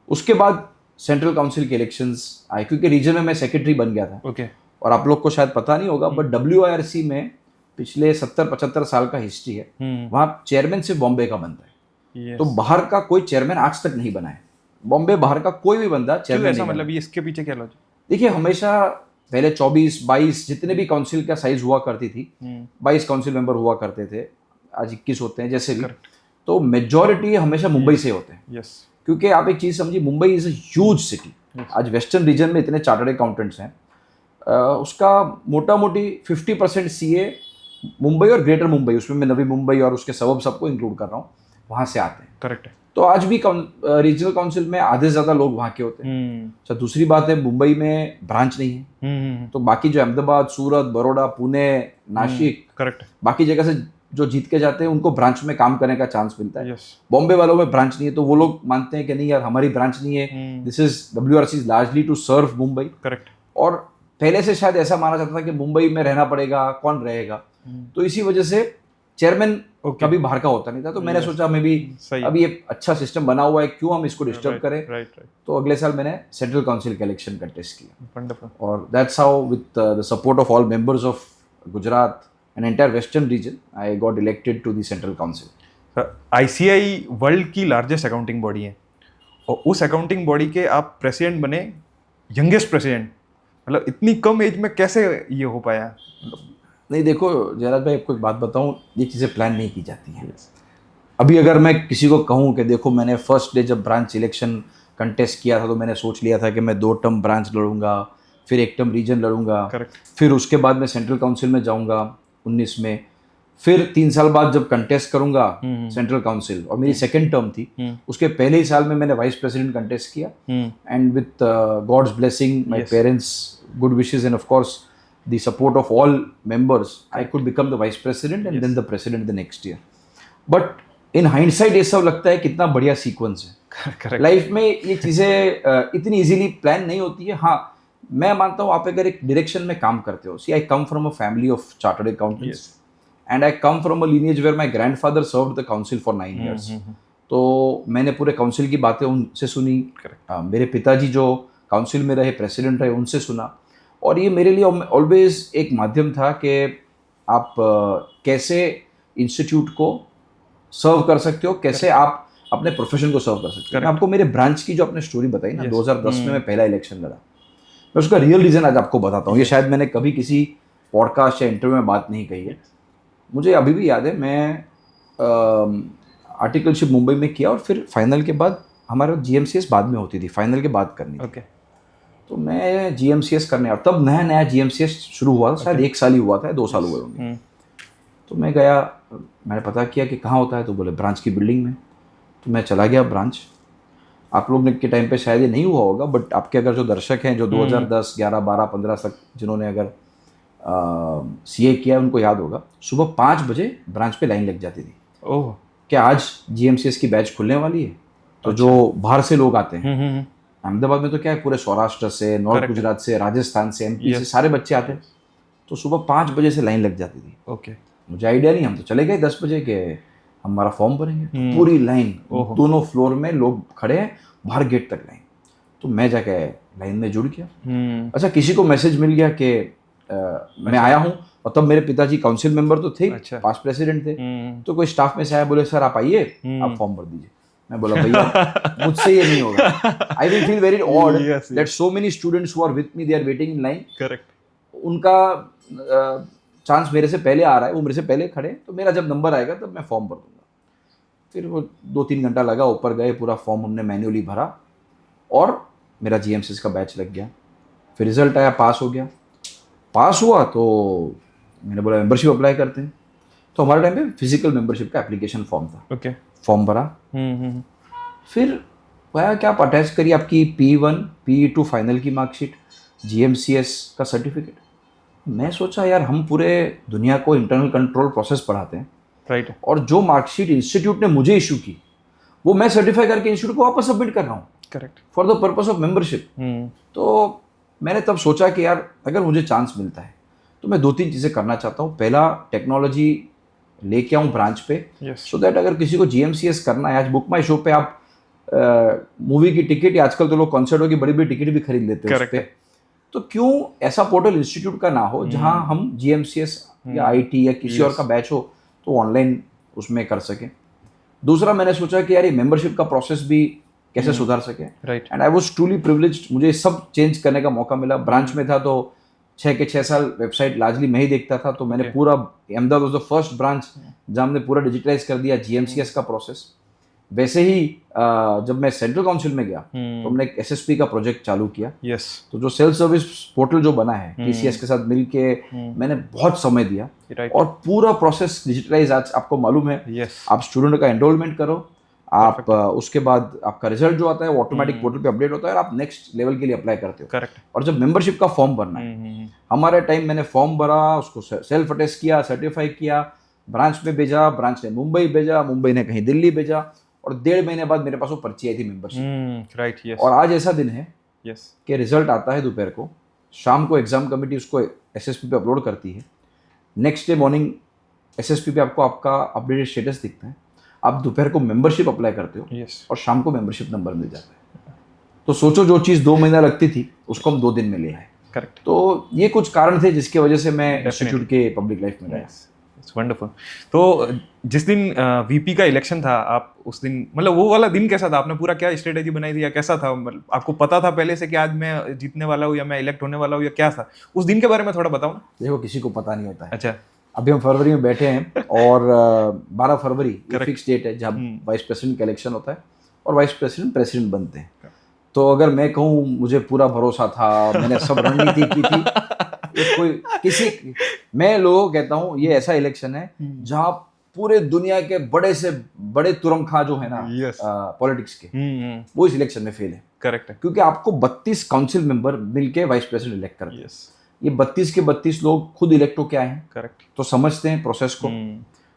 उसके बाद सेंट्रल काउंसिल के इलेक्शंस आए, क्योंकि रीजन में मैं सेक्रेटरी बन गया था। ओके। और आप लोग को शायद पता नहीं होगा, बट WRC में पिछले 70-75 साल का हिस्ट्री है। वहाँ चेयरमैन सिर्फ बॉम्बे का बनता है। तो बाहर का कोई चेयरमैन आज तक नहीं बना है। बॉम्बे बाहर का कोई भी बंदा क्यों चेयरमैन ऐसा, नहीं मतलब ये इसके पीछे क्या लॉजिक? देखिए हमेशा पहले 24-22 जितने भी काउंसिल का साइज हुआ करती थी, 22 काउंसिल मेंबर हुआ करते थे, आज 21 होते हैं जैसे भी। तो मेजॉरिटी हमेशा मुंबई से होते हैं, यस, क्योंकि आप एक चीज़ समझिए, Mumbai is a huge city. आज वेस्टर्न रीजन में इतने चार्टर्ड अकाउंटेंट्स हैं, उसका मोटा मोटी 50% सीए मुंबई और ग्रेटर मुंबई, उसमें मैं नवी मुंबई और उसके सबब सबको इंक्लूड कर रहा हूँ, वहाँ से आते हैं। करेक्ट है। तो आज भी रीजनल काउंसिल में आधे से ज़्यादा लोग वहाँ के होते हैं। अच्छा, दूसरी बात है मुंबई में ब्रांच नहीं है, तो बाकी जो अहमदाबाद, सूरत, बड़ौदा, पुणे, नासिक, करेक्ट, बाकी जगह से जो जीत के जाते हैं उनको ब्रांच में काम करने का चांस मिलता है। यस, बॉम्बे वालों में ब्रांच नहीं है, तो वो लोग मानते हैं कि नहीं यार हमारी ब्रांच नहीं है, this is WRC is largely to serve Mumbai. Correct. और पहले से शायद ऐसा माना जाता था कि मुंबई में रहना पड़ेगा, कौन रहेगा, तो इसी वजह से चेयरमैन कभी बाहर का होता नहीं था। तो मैंने सोचा मे भी अभी ये अच्छा सिस्टम बना हुआ है, क्यों हम इसको डिस्टर्ब करें। राइट। तो अगले साल मैंने सेंट्रल काउंसिल का इलेक्शन कंटेस्ट किया, वंडरफुल। और that's how with the support of all members of Gujarat and entire western region I got elected to the central council. ICI world की लार्जेस्ट अकाउंटिंग बॉडी है, और उस अकाउंटिंग बॉडी के आप president बने, youngest president, मतलब इतनी कम एज में कैसे ये हो पाया? नहीं देखो जयराज भाई, आपको एक बात बताऊं, ये चीज़ें प्लान नहीं की जाती हैं। अभी अगर मैं किसी को कहूं कि देखो मैंने फर्स्ट डे जब ब्रांच इलेक्शन कंटेस्ट किया था तो मैंने सोच लिया था कि मैं 2 टर्म ब्रांच लड़ूंगा, फिर 1 टर्म रीजन लड़ूंगा, फिर उसके बाद मैं सेंट्रल काउंसिल में जाऊंगा 19 में, फिर 3 साल बाद जब कंटेस्ट करूंगा सेंट्रल काउंसिल, और मेरी सेकेंड टर्म थी, उसके पहले ही साल में मैंने वाइस प्रेसिडेंट कंटेस्ट किया, and with god's blessing, my parents good wishes and of course the support of all members, I could become the vice president and then the president the next year. But in hindsight ये सब लगता है कितना बढ़िया sequence है। Life में ये चीज़ें इतनी इजीली प्लान नहीं होती है। हाँ, मैं मानता हूँ आप अगर एक डायरेक्शन में काम करते हो, see I come from a family of chartered accountants and I come from a lineage where my grandfather served the council for 9 years. तो मैंने पूरे काउंसिल की बातें उनसे सुनी, मेरे पिताजी जो काउंसिल में रहे, प्रेसिडेंट रहे, उनसे सुना, और ये मेरे लिए ऑलवेज एक माध्यम था कि आप कैसे इंस्टीट्यूट को सर्व कर सकते हो, कैसे आप अपने प्रोफेशन को सर्व कर सकते हो। मैं आपको मेरे ब्रांच की जो आपने स्टोरी बताई ना, 2010 में मैं पहला इलेक्शन लड़ा, मैं उसका रियल रीज़न आज आपको बताता हूँ। ये शायद मैंने कभी किसी पॉडकास्ट या इंटरव्यू में बात नहीं कही है। मुझे अभी भी याद है, मैं आर्टिकलशिप मुंबई में किया, और फिर फाइनल के बाद हमारा GMCS बाद में होती थी, फाइनल के बाद करनी थी। तो मैं GMCS करने, और तब नया नया GMCS शुरू हुआ था, शायद 1 साल ही हुआ था, 2 साल हुए होंगे। तो मैं गया, मैंने पता किया कि कहाँ होता है, तो बोले ब्रांच की बिल्डिंग में। तो मैं चला गया ब्रांच। आप लोग के टाइम पे शायद ये नहीं हुआ होगा, बट आपके अगर जो दर्शक हैं जो 2010, 11, 12, 15 तक जिन्होंने अगर CA किया है उनको याद होगा, सुबह 5 बजे ब्रांच पे लाइन लग जाती थी। ओह, क्या आज GMCS की बैच खुलने वाली है? तो जो बाहर से लोग आते हैं, अहमदाबाद में तो क्या है, पूरे सौराष्ट्र से, नॉर्थ गुजरात से, राजस्थान से, MP से सारे बच्चे आते हैं। तो सुबह 5 बजे से लाइन लग जाती थी। ओके, मुझे आइडिया नहीं, हम तो चले गए 10 बजे के हमारा फॉर्म भरेंगे। पूरी लाइन, दोनों फ्लोर में लोग खड़े हैं, बाहर गेट तक लाइन। तो मैं जाके लाइन में जुड़ गया। अच्छा, किसी को मैसेज मिल गया कि मैं आया हूँ, और तब मेरे पिताजी काउंसिल मेंबर तो थे, पास्ट प्रेसिडेंट थे। तो कोई स्टाफ में से आया, बोले सर आप आइए, आप फॉर्म भर दीजिए। मैं बोला भैया मुझसे ये नहीं होगा। I will feel very odd that so many students who are with me, they are waiting in line. Correct. उनका चांस मेरे से पहले आ रहा है, वो मेरे से पहले खड़े, तो मेरा जब नंबर आएगा तब मैं फॉर्म भर दूंगा। फिर वो 2-3 घंटा लगा, ऊपर गए, पूरा फॉर्म हमने मैन्युअली भरा, और मेरा GMCS का बैच लग गया। फिर रिजल्ट आया, पास हो गया। पास हुआ तो मैंने बोला मेंबरशिप अप्लाई करते हैं। तो हमारे टाइम पे फिजिकल मेंबरशिप का एप्लीकेशन फॉर्म था। ओके, फॉर्म भरा। फिर वह क्या, आप अटैच करिए आपकी PE1, PE2 फाइनल की मार्कशीट, GMCS का सर्टिफिकेट। मैं सोचा यार हम पूरे दुनिया को इंटरनल कंट्रोल प्रोसेस पढ़ाते हैं, राइट, और जो मार्कशीट इंस्टीट्यूट ने मुझे इशू की वो मैं सर्टिफाई करके इंस्टीट्यूट को वापस सबमिट कर रहा हूँ, correct, for the purpose of membership. तो मैंने तब सोचा कि यार अगर मुझे चांस मिलता है तो मैं 2-3 चीज़ें करना चाहता हूँ। पहला, टेक्नोलॉजी लेके आऊँ ब्रांच पे, सो दैट अगर किसी को GMCS करना है, आज बुक माई शो पे आप मूवी की टिकट, या आजकल तो लोग कॉन्सर्टों की बड़ी बड़ी टिकट भी खरीद लेते हैं उस पे, तो क्यों ऐसा पोर्टल इंस्टीट्यूट का ना हो जहां हम GMCS या IT या किसी और का बैच हो तो ऑनलाइन उसमें कर सकें। दूसरा, मैंने सोचा कि यार ये मेंबरशिप का प्रोसेस भी कैसे सुधार सके। Right. And I was truly privileged, मुझे सब चेंज करने का मौका मिला। ब्रांच में था तो 6 साल वेबसाइट लार्जली मैं ही देखता था, तो मैंने पूरा, Ahmedabad was the first branch जहाँ हमने पूरा डिजिटलाइज कर दिया GMCS का प्रोसेस। वैसे ही जब मैं सेंट्रल काउंसिल में गया तो हमने एक SSP का प्रोजेक्ट चालू किया। यस। तो जो सेल्फ सर्विस पोर्टल जो बना है TCS के साथ मिलके मैंने बहुत समय दिया। राइट। और पूरा प्रोसेस डिजिटलाइज, आज आपको मालूम है, यस। आप स्टूडेंट का एनरोलमेंट करो, आप उसके बाद आपका रिजल्ट जो आता है वो ऑटोमेटिक पोर्टल पे अपडेट होता है और आप नेक्स्ट लेवल के लिए अप्लाई करते हो। करेक्ट। और जब मेंबरशिप का फॉर्म भरना है, हमारे टाइम मैंने फॉर्म भरा, उसको सेल्फ अटेस्ट किया, सर्टिफाई किया, ब्रांच में भेजा, ब्रांच ने मुंबई भेजा, मुंबई ने कहीं दिल्ली भेजा, और 1.5 महीने बाद मेरे पास वो पर्ची आई थी मेंबरशिप। राइट। यस। और आज ऐसा दिन है यस कि रिजल्ट आता है दोपहर को, शाम को एग्जाम कमेटी उसको SSP पे अपलोड करती है, नेक्स्ट डे मॉर्निंग SSP पे आपको आपका अपडेटेड स्टेटस दिखता है, आप दोपहर को मेंबरशिप अप्लाई करते हो यस। और शाम को मेंबरशिप नंबर मिल जाता है। तो सोचो, जो चीज़ 2 महीना लगती थी उसको हम 2 दिन में ले आए। करेक्ट। तो ये कुछ कारण थे जिसकी वजह से मैं इंस्टीट्यूट के पब्लिक लाइफ में गया। It's wonderful. तो जिस दिन VP का इलेक्शन था, आप उस दिन, मतलब वो वाला दिन कैसा था? आपने पूरा क्या स्ट्रेटेजी बनाई थी या कैसा था? मतलब आपको पता था पहले से कि आज मैं जीतने वाला हूँ या मैं इलेक्ट होने वाला हूँ, या क्या था उस दिन के बारे में थोड़ा बताओ ना। देखो, किसी को पता नहीं होता है। अच्छा। अभी हम फरवरी में बैठे हैं और 12 फरवरी फिक्स डेट है जब वाइस प्रेसिडेंट का इलेक्शन होता है और वाइस प्रेसिडेंट बनते हैं। तो अगर मैं कहूँ मुझे पूरा भरोसा था, मैंने सब रणनीति की थी, कोई किसी, मैं लोगों को कहता हूँ ये ऐसा इलेक्शन है जहाँ पूरे दुनिया के बड़े से बड़े तुरंखा जो है ना पॉलिटिक्स के, वो इस इलेक्शन में फेल है। करेक्ट है। क्योंकि आपको 32 काउंसिल मेंबर मिलके वाइस प्रेसिडेंट इलेक्ट करते हैं। ये 32 के 32 लोग खुद इलेक्ट होके आए हैं। करेक्ट। तो समझते हैं प्रोसेस को।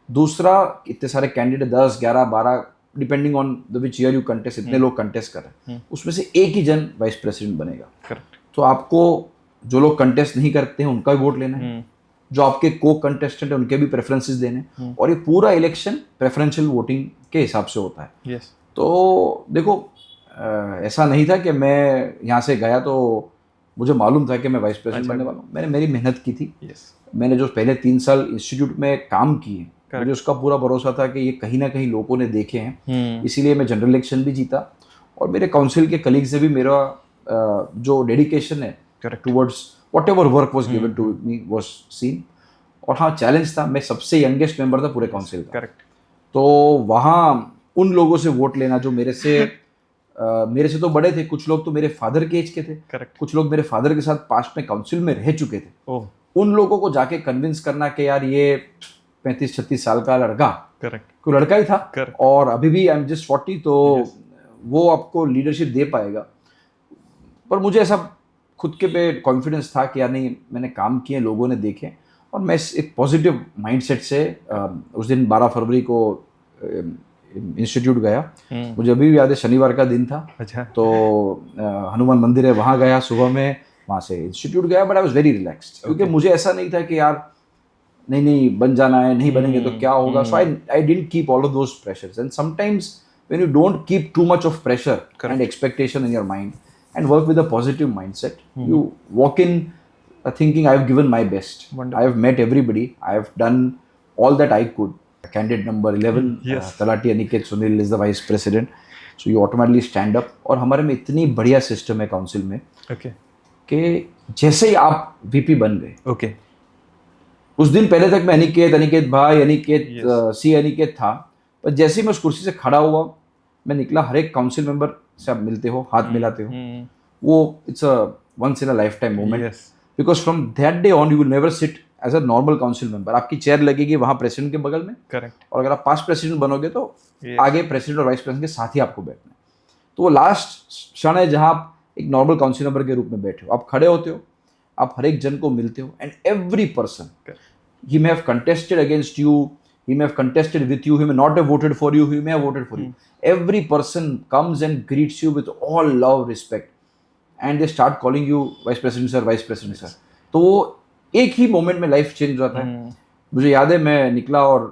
दूसरा, इतने सारे candidate 10, 11, 12 depending on the which year you contest, इतने लोग कंटेस्ट कर रहे हैं, उसमें से एक ही जन वाइस प्रेसिडेंट बनेगा। करेक्ट। तो आपको जो लोग कंटेस्ट नहीं करते हैं उनका भी वोट लेना है, जो आपके को कंटेस्टेंट है उनके भी प्रेफरेंसेस देने हैं, और ये पूरा इलेक्शन प्रेफरेंशियल वोटिंग के हिसाब से होता है। यस। तो देखो, ऐसा नहीं था कि मैं यहाँ से गया तो मुझे मालूम था कि मैं वाइस प्रेसिडेंट बनने वाला हूँ। मैंने मेरी मेहनत की थी। मैंने जो पहले 3 साल इंस्टीट्यूट में काम किए, मुझे उसका पूरा भरोसा था कि ये कहीं ना कहीं लोगों ने देखे हैं, इसीलिए मैं जनरल इलेक्शन भी जीता। और मेरे काउंसिल के कलीग्स ने भी मेरा जो डेडिकेशन है towards whatever work was given to me was seen. और हाँ, चैलेंज था, मैं सबसे यंगेस्ट मेंबर था पूरे काउंसिल का। करेक्ट। तो वहाँ उन लोगों से वोट लेना जो मेरे से तो बड़े थे, कुछ लोग तो मेरे फादर के एज के थे। करेक्ट। कुछ लोग मेरे फादर के साथ पास्ट में काउंसिल में रह चुके थे। ओह। उन लोगों को जाके कन्विंस करना कि यार ये 35-36 साल का लड़का, करेक्ट, कोई लड़का ही था, Correct. और अभी भी आई एम जस्ट 40, तो वो आपको लीडरशिप दे पाएगा। पर मुझे ऐसा खुद के पे कॉन्फिडेंस था कि यार नहीं, मैंने काम किए, लोगों ने देखे, और मैं एक पॉजिटिव माइंडसेट से उस दिन 12 फरवरी को इंस्टीट्यूट गया। मुझे अभी भी याद है, शनिवार का दिन था। अच्छा। तो हनुमान मंदिर है, वहाँ गया सुबह में, वहाँ से इंस्टीट्यूट गया, but I was very relaxed, क्योंकि मुझे ऐसा नहीं था कि यार नहीं बन जाना है, नहीं बनेंगे तो क्या होगा। So I didn't keep all of those pressures, and sometimes when you don't keep too much of pressure and expectation in your mind and work with a positive mindset, you walk in thinking I have given my best. Wonderful. I have met everybody, I have done all that I could. Candidate number 11, Yes. Talati Aniket Sunil is the vice president, so you automatically stand up. और हमारे में इतनी बढ़िया system है council में Okay. कि जैसे ही आप VP बन गए, Okay. उस दिन पहले तक मैं अनिकेत भाई, अनिकेत था, पर जैसे ही मैं उस कुर्सी से खड़ा हुआ, मैं निकला, हर एक काउंसिल मेंबर से आप मिलते हो, हाथ मिलाते हो, वो it's a once in a lifetime moment, because from that day on you will never sit as a normal council member. आपकी चेयर लगेगी वहाँ प्रेसिडेंट के बगल में, करेक्ट, और अगर आप पास्ट प्रेसिडेंट बनोगे तो आगे प्रेसिडेंट और वाइस प्रेसिडेंट के साथ ही आपको बैठना है। तो वो लास्ट क्षण है जहाँ आप एक नॉर्मल काउंसिल मेंबर के रूप में बैठे हो, आप खड़े होते हो, आप हर एक जन को मिलते हो, and every person, he may have contested against you, he may have contested with you, he may not have voted for you, he may have voted for you. Every person comes and greets you with all love, respect, and they start calling you vice president sir, vice president sir. तो एक ही moment में life change हो जाता है। मुझे याद है, मैं निकला और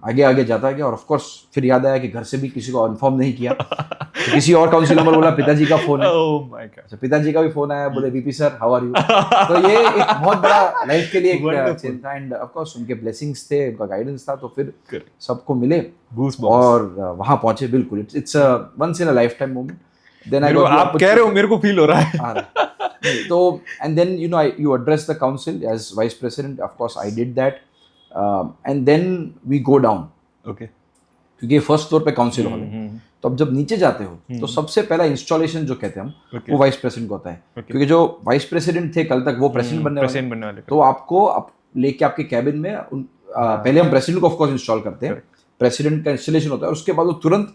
आगे आगे जाता गया, और ऑफ कोर्स फिर याद आया कि घर से भी किसी को इन्फॉर्म नहीं किया। तो किसी और काउंसिल नंबर बोला पिताजी का फोन है। Oh my God. अच्छा, पिताजी का भी फोन आया, बोले VP sir how are you. तो ये एक बहुत बड़ा लाइफ के लिए एक Wonderful. चेंज था, एंड ऑफ कोर्स उनके ब्लेसिंग्स थे, उनका गाइडेंस था, तो फिर Correct. सबको मिले Goosebumps. और वहां पहुंचे। बिल्कुल it's once in a lifetime moment. Then I आप कह रहे हो, मेरे को फील हो रहा है। तो and then you know you address the council as vice president, of course I did that, and then we go down, okay. क्योंकि फर्स्ट फ्लोर पे काउंसिल हॉल है। तो अब जब नीचे जाते हो तो सबसे पहला इंस्टॉलेशन जो कहते हैं हम, वो वाइस प्रेसिडेंट को होता है, क्योंकि जो वाइस प्रेसिडेंट थे कल तक वो प्रेसिडेंट बनने वाले। तो आपको लेके आपके कैबिन में पहले हम प्रेसिडेंट को ऑफ कोर्स इंस्टॉल करते हैं, प्रेसिडेंट का इंस्टॉलेशन होता है, उसके बाद वो तुरंत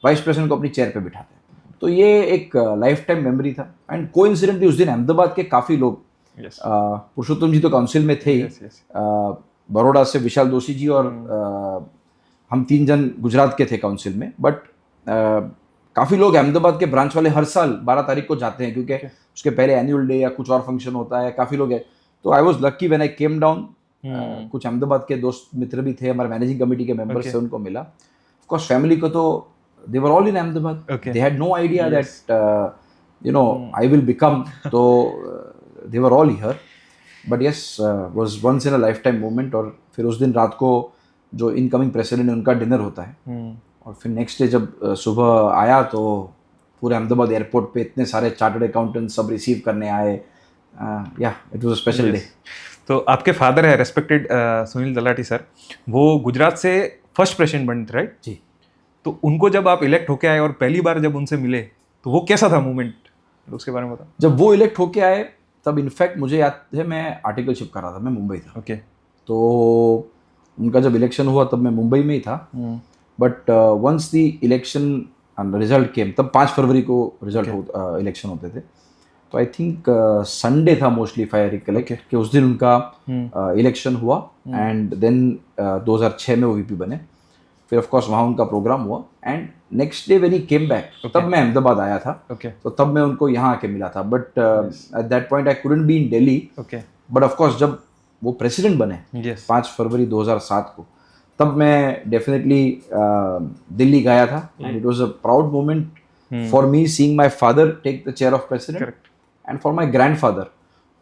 वाइस प्रेसिडेंट को अपनी चेयर पे बिठाते हैं। तो ये एक लाइफ टाइम मेमोरी था। एंड कोइंसिडेंटली उस दिन अहमदाबाद के काफ़ी लोग, पुरुषोत्तम जी तो काउंसिल में थे ही, बड़ौदा से विशाल दोषी जी और हम 3 जन गुजरात के थे काउंसिल में, बट काफ़ी लोग अहमदाबाद के ब्रांच वाले हर साल 12 तारीख को जाते हैं, क्योंकि उसके पहले एनुअल डे या कुछ और फंक्शन होता है, काफ़ी लोग हैं। तो I was lucky when I came down. कुछ अहमदाबाद के दोस्त मित्र भी थे, हमारे मैनेजिंग कमेटी के मेंबर्स से उनको मिला। ऑफ कोर्स फैमिली को तो they were all in Ahmedabad. They had no idea that I will become. So they were all here. But yes, was once in a lifetime moment. और फिर उस दिन रात को जो इनकमिंग प्रेसिडेंट है उनका डिनर होता है, और फिर नेक्स्ट डे जब सुबह आया तो पूरे अहमदाबाद एयरपोर्ट पे इतने सारे चार्टर्ड अकाउंटेंट सब रिसीव करने आए। या it was a special day. तो आपके फादर है रेस्पेक्टेड सुनील तलाटी सर, वो गुजरात से फर्स्ट प्रेसिडेंट बने थे, राइट जी। तो उनको जब आप इलेक्ट होके आए और पहली बार जब उनसे मिले तो वो कैसा था मूवमेंट, उसके बारे में बताओ। जब वो इलेक्ट होके आए तब इनफैक्ट मुझे याद है मैं आर्टिकलशिप कर रहा था, मैं मुंबई था। ओके। तो उनका जब इलेक्शन हुआ तब मैं मुंबई में ही था, but once the election result came, तब 5 फरवरी को रिजल्ट इलेक्शन होते थे। तो आई थिंक संडे था मोस्टली, इफ आई रिकलेक्ट, कि उस दिन उनका इलेक्शन हुआ, एंड देन 2006 में वो वीपी बने। फिर ऑफ कोर्स वहाँ उनका प्रोग्राम हुआ, and next day when he came back, तब मैं अहमदाबाद आया था। तो तब मैं उनको यहाँ आके मिला था, but at that point I couldn't be in Delhi. But of course जब वो प्रेसिडेंट बने 5 फरवरी 2007 को, तब मैं डेफिनेटली दिल्ली गया था, and it was a proud moment for me seeing my father take the chair of president, and for my grandfather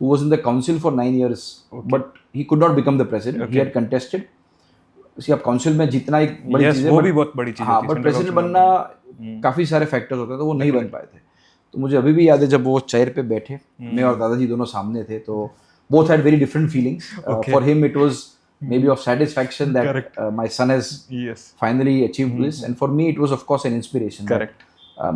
who was in the council for 9 years, but he could not become the president, he had contested. उसी आप council में जितना एक बड़ी चीज़ है, वो भी बहुत बड़ी चीज़ हाँ, बट प्रेसिडेंट बनना काफ़ी सारे फैक्टर्स होते हैं, तो वो नहीं बन पाए थे। तो मुझे अभी भी याद है जब वो चेयर पे बैठे, मैं और दादाजी दोनों सामने थे, तो both had very different feelings. For him it was maybe of satisfaction that my son has finally achieved this, and for me it was of course an inspiration. Correct.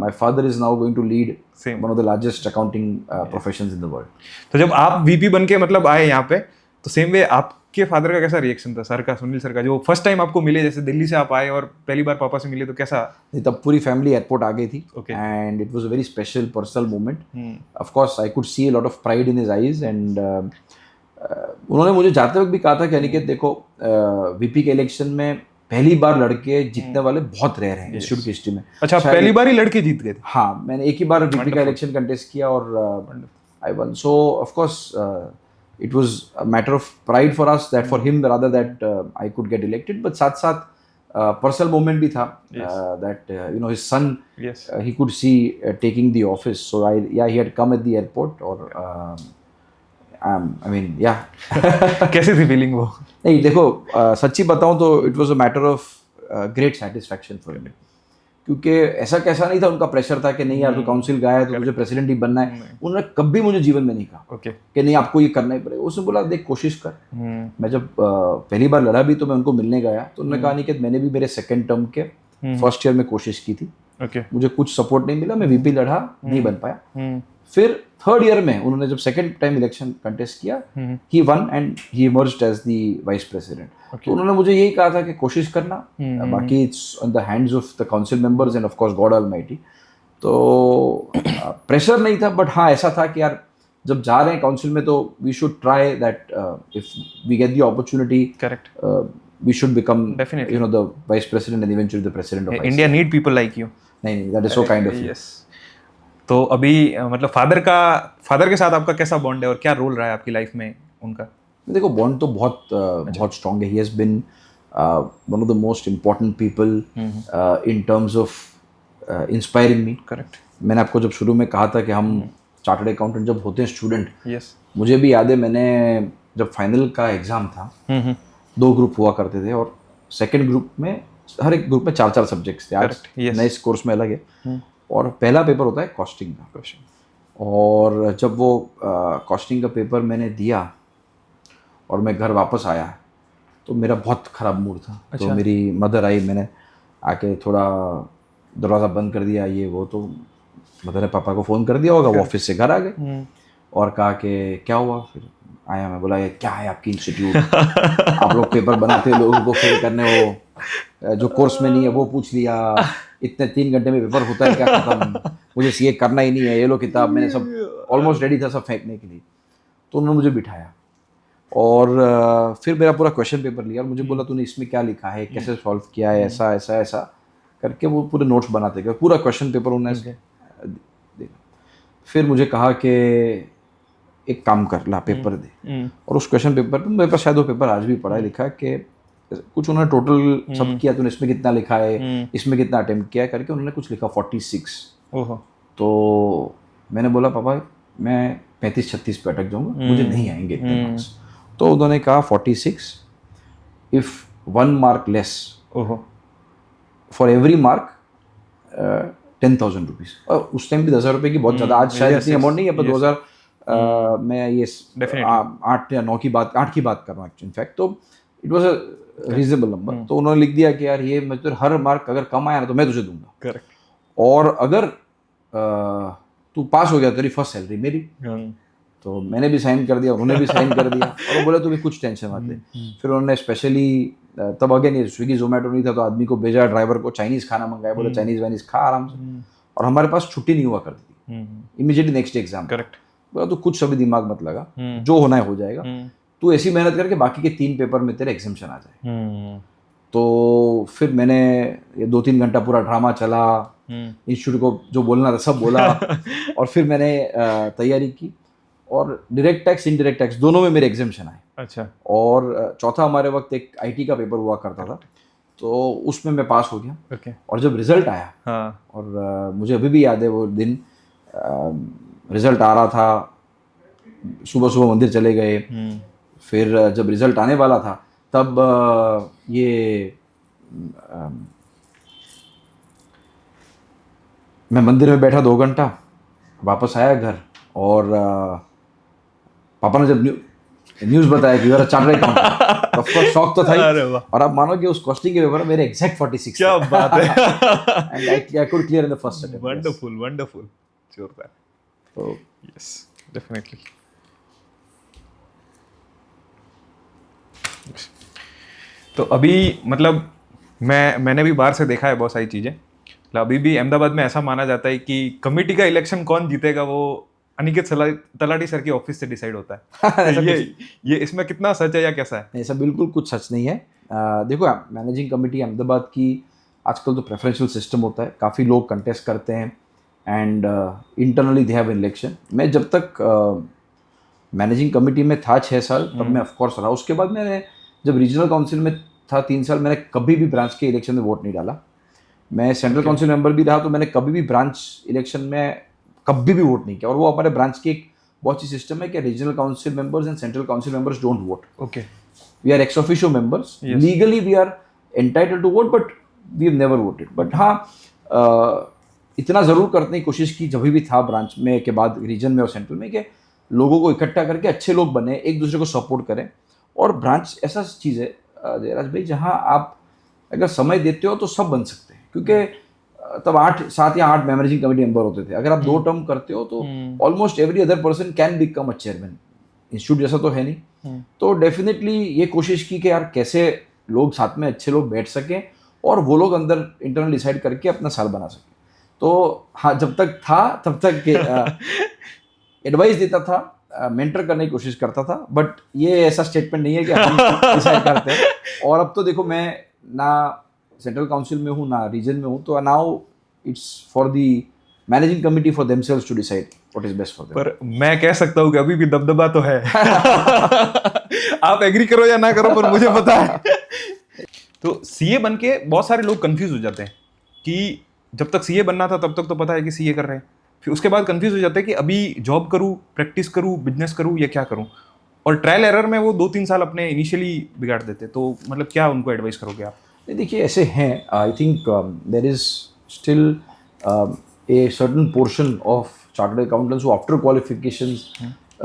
My father is now going to lead one of the largest accounting professions in the world. तो जब आप VP बन के मतलब आए यहाँ पे, तो सेम वे आपके फादर का कैसा रिएक्शन था, सर का, सुनील सर का, जो फर्स्ट टाइम आपको मिले, जैसे दिल्ली से आप आए और पहली बार पापा से मिले, तो कैसा? तब पूरी फैमिली एयरपोर्ट आ गई थी, and it was a very special personal moment. Of course I could see a lot of pride in his eyes, and उन्होंने मुझे जाते वक्त भी कहा था कि अनिकेत देखो, वीपी के इलेक्शन में पहली बार लड़के जीतने वाले बहुत रेयर हैं इंस्टीट्यूट की हिस्ट्री में। अच्छा, पहली बार ही लड़के जीत गए थे? हाँ, मैंने एक ही बार वीपी का इलेक्शन कंटेस्ट किया और I one. So of course it was a matter of pride for us that for him rather that I could get elected, but साथ साथ personal moment भी था, that his son, he could see taking the office, so he had come at the airport, or I mean कैसी थी feeling वो? नहीं देखो, सच्ची बताऊं तो it was a matter of great satisfaction for me, क्योंकि ऐसा कैसा नहीं था, उनका प्रेशर था कि नहीं यार तू काउंसिल गया है तो तुझे प्रेसिडेंट ही बनना है। उन्होंने कभी मुझे जीवन में नहीं कहा कि नहीं आपको ये करना ही पड़ेगा। उसने बोला देख कोशिश कर। मैं जब पहली बार लड़ा भी तो मैं उनको मिलने गया, तो उन्होंने कहा नहीं कि मैंने भी मेरे सेकंड टर्म के फर्स्ट ईयर में कोशिश की थी, मुझे कुछ सपोर्ट नहीं मिला, मैं वीपी लड़ा, नहीं बन पाया। फिर थर्ड ईयर में उन्होंने जब सेकंड टाइम इलेक्शन कंटेस्ट किया, he won and he emerged as the vice president. तो उन्होंने मुझे यही कहा था कि कोशिश करना, बाकी it's on the hands of the council members and of course God almighty. तो प्रेशर नहीं था, बट हाँ ऐसा था कि यार जब जा रहे हैं काउंसिल में तो we should try that if we get the opportunity, correct, we should become the vice president and eventually the president of India need people like you. नहीं, that is so kind of you. Yes. तो अभी मतलब father के साथ आपका कैसा bond है और क्या रोल रहा है आपकी लाइफ में उनका? देखो बॉन्ड तो बहुत स्ट्रॉन्ग है। He has been one of the most important people in terms of inspiring me. Correct. मैंने आपको जब शुरू में कहा था कि हम चार्टर्ड अकाउंटेंट जब होते हैं स्टूडेंट, यस. मुझे भी याद है मैंने जब फाइनल का एग्ज़ाम था 2 ग्रुप हुआ करते थे और सेकंड ग्रुप में हर एक ग्रुप में 4-4 सब्जेक्ट्स थे. आज Correct, yes. नए इस कोर्स में अलग है. और पहला पेपर होता है कॉस्टिंग का. क्वेश्चन. और जब वो कॉस्टिंग का पेपर मैंने दिया और मैं घर वापस आया तो मेरा बहुत ख़राब मूड था. तो मेरी मदर आई, मैंने आके थोड़ा दरवाज़ा बंद कर दिया, ये वो. तो मदर ने पापा को फ़ोन कर दिया होगा, वो ऑफिस से घर आ गए और कहा कि क्या हुआ. फिर आया, मैं बोला ये क्या है आपकी इंस्टीट्यूट, आप लोग पेपर बनाते हो लोगों को फेल करने, वो जो कोर्स में नहीं है वो पूछ लिया, इतने 3 घंटे में पेपर होता है क्या खत्म, मुझे सीए करना ही नहीं है, ये लो किताब. मैंने सब ऑलमोस्ट रेडी था सब फेंकने के लिए. तो उन्होंने मुझे बिठाया और फिर मेरा पूरा क्वेश्चन पेपर लिया और मुझे बोला तूने इसमें क्या लिखा है, कैसे सॉल्व किया है, ऐसा ऐसा ऐसा करके वो पूरे नोट्स बनाते गए. पूरा क्वेश्चन पेपर उन्होंने देखा. फिर मुझे कहा कि एक काम कर, ला पेपर दे. और उस क्वेश्चन पेपर पे मेरे पास शायद वो पेपर आज भी पड़ा है, लिखा है कि कुछ उन्होंने टोटल सब किया, तूने इसमें कितना लिखा है, इसमें कितना अटेम्प्ट किया है करके उन्होंने कुछ लिखा 46. ओहो. तो मैंने बोला पापा मैं 35-36 पे अटक जाऊंगा, मुझे नहीं आएंगे इतने मार्क्स. तो उन्होंने कहा 46, इफ 1 मार्क लेस, ओहो. For every mark 10,000 rupees. और उस टाइम भी 10,000 रुपये की बहुत ज़्यादा, आज शायद इतनी अमाउंट नहीं है, पर 2000 मैं ये 8 या 9 की बात, 8 की बात कर रहा हूँ इनफैक्ट. तो it was a reasonable number. तो उन्होंने लिख दिया कि यार ये मैं तो हर मार्क अगर कम आया ना तो मैं तुझे दूंगा. करेक्ट. और अगर तू पास हो गया तेरी फर्स्ट सैलरी मेरी. तो मैंने भी साइन कर दिया, उन्होंने भी साइन कर दिया और वो बोले तू भी कुछ टेंशन मत ले. फिर उन्होंने स्पेशली तब अगेन ये स्विगी जोमेटो नहीं था तो आदमी को भेजा, ड्राइवर को चाइनीज़ खाना मंगाया, बोला चाइनीज़ वाइनीज़ खा आराम से. और हमारे पास छुट्टी नहीं हुआ करती थी, इमीडिएटली नेक्स्ट एग्जाम. करेक्ट. बोला तू कुछ अभी दिमाग मत लगा, जो होना है हो जाएगा, तू ऐसी मेहनत करके बाकी के 3 पेपर में तेरे एग्जाम्शन आ जाए. तो फिर मैंने ये 2-3 घंटा पूरा ड्रामा चला, इंस्टीट्यूट को जो बोलना था सब बोला और फिर मैंने तैयारी की और डायरेक्ट टैक्स इनडायरेक्ट टैक्स दोनों में मेरे एग्जाम्शन आए. अच्छा. और चौथा हमारे वक्त एक आईटी का पेपर हुआ करता था, तो उसमें मैं पास हो गया. ओके. और जब रिजल्ट आया, हाँ. और मुझे अभी भी याद है वो दिन, रिजल्ट आ रहा था, सुबह सुबह मंदिर चले गए. फिर जब रिजल्ट आने वाला था तब मैं मंदिर में बैठा 2 घंटा, वापस आया घर और पापा ने जब न्यूज़ बताया कि यार चार्टर्ड अकाउंटेंट, ऑफ कोर्स शौक तो था ही. और आप मानो कि उस कॉस्टिंग के पेपर में मेरे एग्जैक्ट 46. क्या बात है. And I could clear in the first attempt. Wonderful, wonderful. जोरदार. तो यस, डेफिनेटली. तो अभी मतलब मैंने भी बाहर से देखा है बहुत सारी चीज़ें. अभी भी अहमदाबाद में ऐसा माना जाता है कि कमेटी का इलेक्शन कौन जीतेगा वो अनिकेत तलाटी सर के ऑफिस से डिसाइड होता है. ये इसमें कितना सच है या कैसा है? ऐसा बिल्कुल कुछ सच नहीं है. देखो मैनेजिंग कमेटी अहमदाबाद की आजकल तो प्रेफरेंशियल सिस्टम होता है, काफ़ी लोग कंटेस्ट करते हैं and internally they have election. मैं जब तक मैनेजिंग कमेटी में था 6 साल तब मैं ऑफकोर्स रहा. उसके बाद मैंने जब रीजनल काउंसिल में था 3 साल, मैंने कभी भी ब्रांच के इलेक्शन में वोट नहीं डाला. मैं सेंट्रल काउंसिल मेंबर भी रहा तो मैंने कभी भी ब्रांच इलेक्शन में कभी भी वोट नहीं किया. और वो हमारे ब्रांच की एक बहुत अच्छी सिस्टम है कि regional council members and central council members don't vote. Okay. We are ex officio members, legally we are entitled to vote but we have never voted. But हाँ, इतना ज़रूर करने की कोशिश की जब भी था ब्रांच में के बाद रीजन में और सेंट्रल में, कि लोगों को इकट्ठा करके अच्छे लोग बने, एक दूसरे को सपोर्ट करें. और ब्रांच ऐसा चीज़ है जयराज भाई जहाँ आप अगर समय देते हो तो सब बन सकते हैं, क्योंकि तब 7 या 8 मैनेजिंग कमेटी मेंबर होते थे. अगर आप 2 टर्म करते हो तो almost every other person can become a chairman. Institute जैसा तो है नहीं. तो डेफिनेटली ये कोशिश की कि यार कैसे लोग साथ में अच्छे लोग बैठ सकें और वो लोग अंदर इंटरनल डिसाइड करके अपना साल बना सकें. तो हाँ, जब तक था तब तक एडवाइस देता था, मेंटर करने की कोशिश करता था, बट ये ऐसा स्टेटमेंट नहीं है कि हम डिसाइड करते हैं. और अब तो देखो मैं ना सेंट्रल काउंसिल में हूँ ना रीजन में हूँ, तो now it's for the managing committee for themselves to decide what is best for them. पर मैं कह सकता हूँ कि अभी भी दबदबा तो है. आप एग्री करो या ना करो, पर मुझे पता है. तो सीए बन के बहुत सारे लोग कंफ्यूज हो जाते हैं कि जब तक सीए बनना था तब तक तो पता है कि सीए कर रहे हैं, फिर उसके बाद कंफ्यूज हो जाते हैं कि अभी जॉब करूँ, प्रैक्टिस करूँ, बिजनेस करूँ या क्या करूँ, और ट्रायल एरर में वो 2-3 साल अपने इनिशियली बिगाड़ देते। तो मतलब क्या उनको एडवाइस करोगे आप? नहीं, देखिए ऐसे हैं, I think there is still a certain portion of chartered accountants after qualification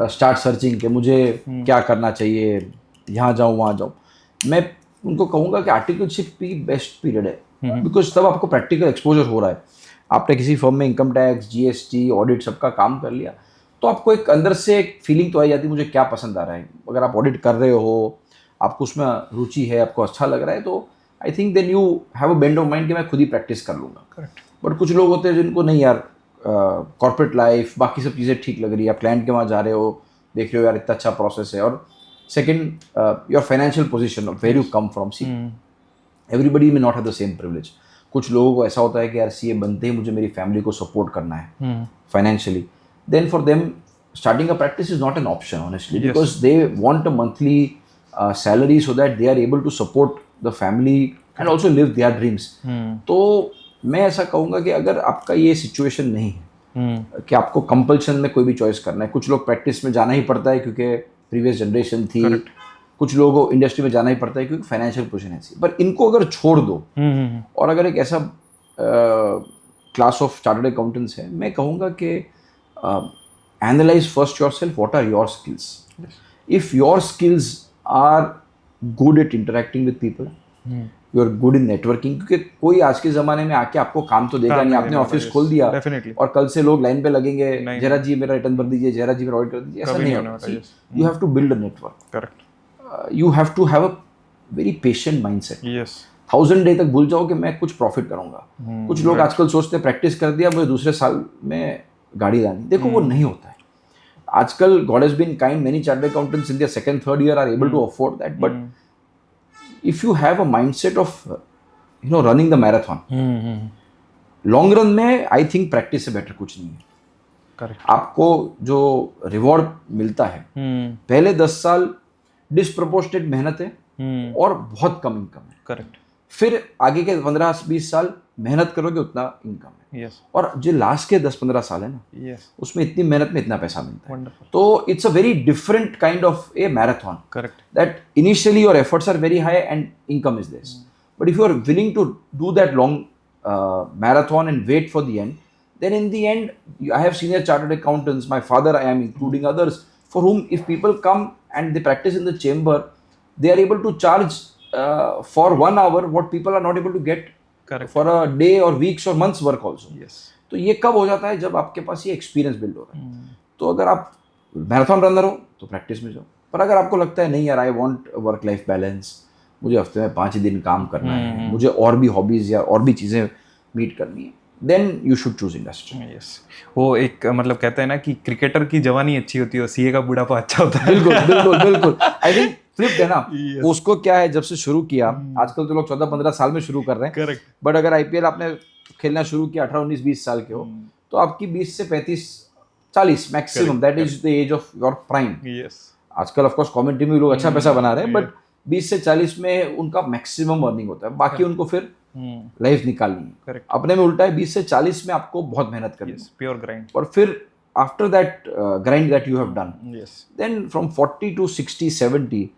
start searching कि मुझे क्या करना चाहिए, यहाँ जाऊँ वहाँ जाऊँ। मैं उनको कहूँगा कि आर्टिकलशिप भी बेस्ट पीरियड है, बिकॉज तब आपको प्रैक्टिकल एक्सपोजर हो रहा है। आपने किसी फर्म में इनकम टैक्स, जीएसटी, ऑडिट सबका काम कर लिया, तो आपको एक अंदर से एक फीलिंग तो आई जाती है मुझे क्या पसंद आ रहा है। अगर आप ऑडिट कर रहे हो, आपको उसमें रुचि है, आपको अच्छा लग रहा है, तो I think then you have a bend of mind कि मैं खुद ही प्रैक्टिस कर लूँगा। करेक्ट। बट कुछ लोग होते हैं जिनको नहीं यार, कॉर्पोरेट लाइफ बाकी सब चीज़ें ठीक लग रही है, आप क्लाइंट के वहाँ जा रहे हो, देख रहे हो यार इतना अच्छा प्रोसेस है, और second your financial position where you come from. See everybody may not have the same privilege. कुछ लोगों को ऐसा होता है कि यार सीए बनते ही मुझे मेरी फैमिली को सपोर्ट करना है financially, then for them starting a practice is not an option honestly, Yes. because they want a monthly salary so that they are able to support the family and also live their dreams. तो मैं ऐसा कहूँगा कि अगर आपका ये situation नहीं है कि आपको कंपल्शन में कोई भी चॉइस करना है, कुछ लोग प्रैक्टिस में जाना ही पड़ता है क्योंकि प्रीवियस जनरेशन थी, कुछ लोगों को इंडस्ट्री में जाना ही पड़ता है क्योंकि फाइनेंशियल पोजीशन ऐसी, पर इनको अगर छोड़ दो और अगर एक ऐसा क्लास ऑफ चार्टर्ड अकाउंटेंट्स है, मैं कहूँगा कि analyze first yourself, what are your skills. Yes. If your skills are good at interacting with people, you are good in networking, क्योंकि कोई आज के ज़माने में आके आपको काम तो देगा नहीं, आपने ऑफिस खोल दिया और कल से लोग लाइन पे लगेंगे, जरा जी मेरा रिटर्न भर दीजिए, जरा जी मेरा ऑडिट कर दीजिए, ऐसा नहीं होता। You have to build a network, correct, you have to have a very patient mindset. 1000 day तक भूल जाओ कि मैं कुछ प्रॉफिट करूंगा। कुछ लोग आजकल सोचते हैं प्रैक्टिस कर दिया मुझे दूसरे साल में गाड़ी लानी, देखो वो नहीं होता है। आजकल God has been kind, many chartered accountants in their second, third year are able to afford that, but if you have a mindset of running the marathon, long run में I think practice से better कुछ नहीं है। Correct. आपको जो reward मिलता है पहले 10 साल डिसप्रोपोर्शनेट मेहनत है और बहुत कम इनकम है। करेक्ट। फिर आगे के 15-20 साल मेहनत करोगे उतना इनकम है। Yes. और जो लास्ट के 10-15 साल है ना, yes. उसमें इतनी मेहनत में इतना पैसा मिलता है। तो it's a very different kind of a marathon. Correct. That initially your efforts are very high and income is this, but if you are willing to do that long marathon and wait for the end, then in the end I have senior chartered accountants, my father I am including others, for whom if people come and they practice in the chamber, they are able to charge for 1 hour what people are not able to get Correct. for a day or weeks or months work also. Yes. तो ये कब हो जाता है जब आपके पास ये experience build हो रहा है। तो अगर आप मैराथन रनर हो तो प्रैक्टिस में जाओ, पर अगर आपको लगता है नहीं यार I want work life balance, मुझे हफ्ते में 5 दिन काम करना है, मुझे और भी हॉबीज या और भी चीज़ें मीट करनी है, then you should choose industry. Yes. वो एक मतलब कहते हैं ना कि क्रिकेटर की जवानी अच्छी होती है और सीए का बुढ़ापा अच्छा होता है। बिल्कुल बिल्कुल बिल्कुल। आई थिंक फ्लिप है ना। yes. उसको क्या है, जब से शुरू किया, आजकल तो लोग 14-15 साल में शुरू कर रहे हैं। करेक्ट। बट अगर आईपीएल आपने खेलना शुरू किया 18-19-20 साल के हो, तो आपकी 20 से 35-40 maximum, that is the age of your prime. Yes. आजकल ऑफ कोर्स कमेंट्री में लोग अच्छा पैसा बना रहे हैं, बट 20 से 40 में उनका मैक्सिमम अर्निंग होता है, बाकी उनको फिर लाइफ निकालनी है। अपने में उल्टा है, 20 से 40 में आपको बहुत मेहनत करनी है, प्योर ग्राइंड, और फिर after that grind that you have done, then from 40 to 60-70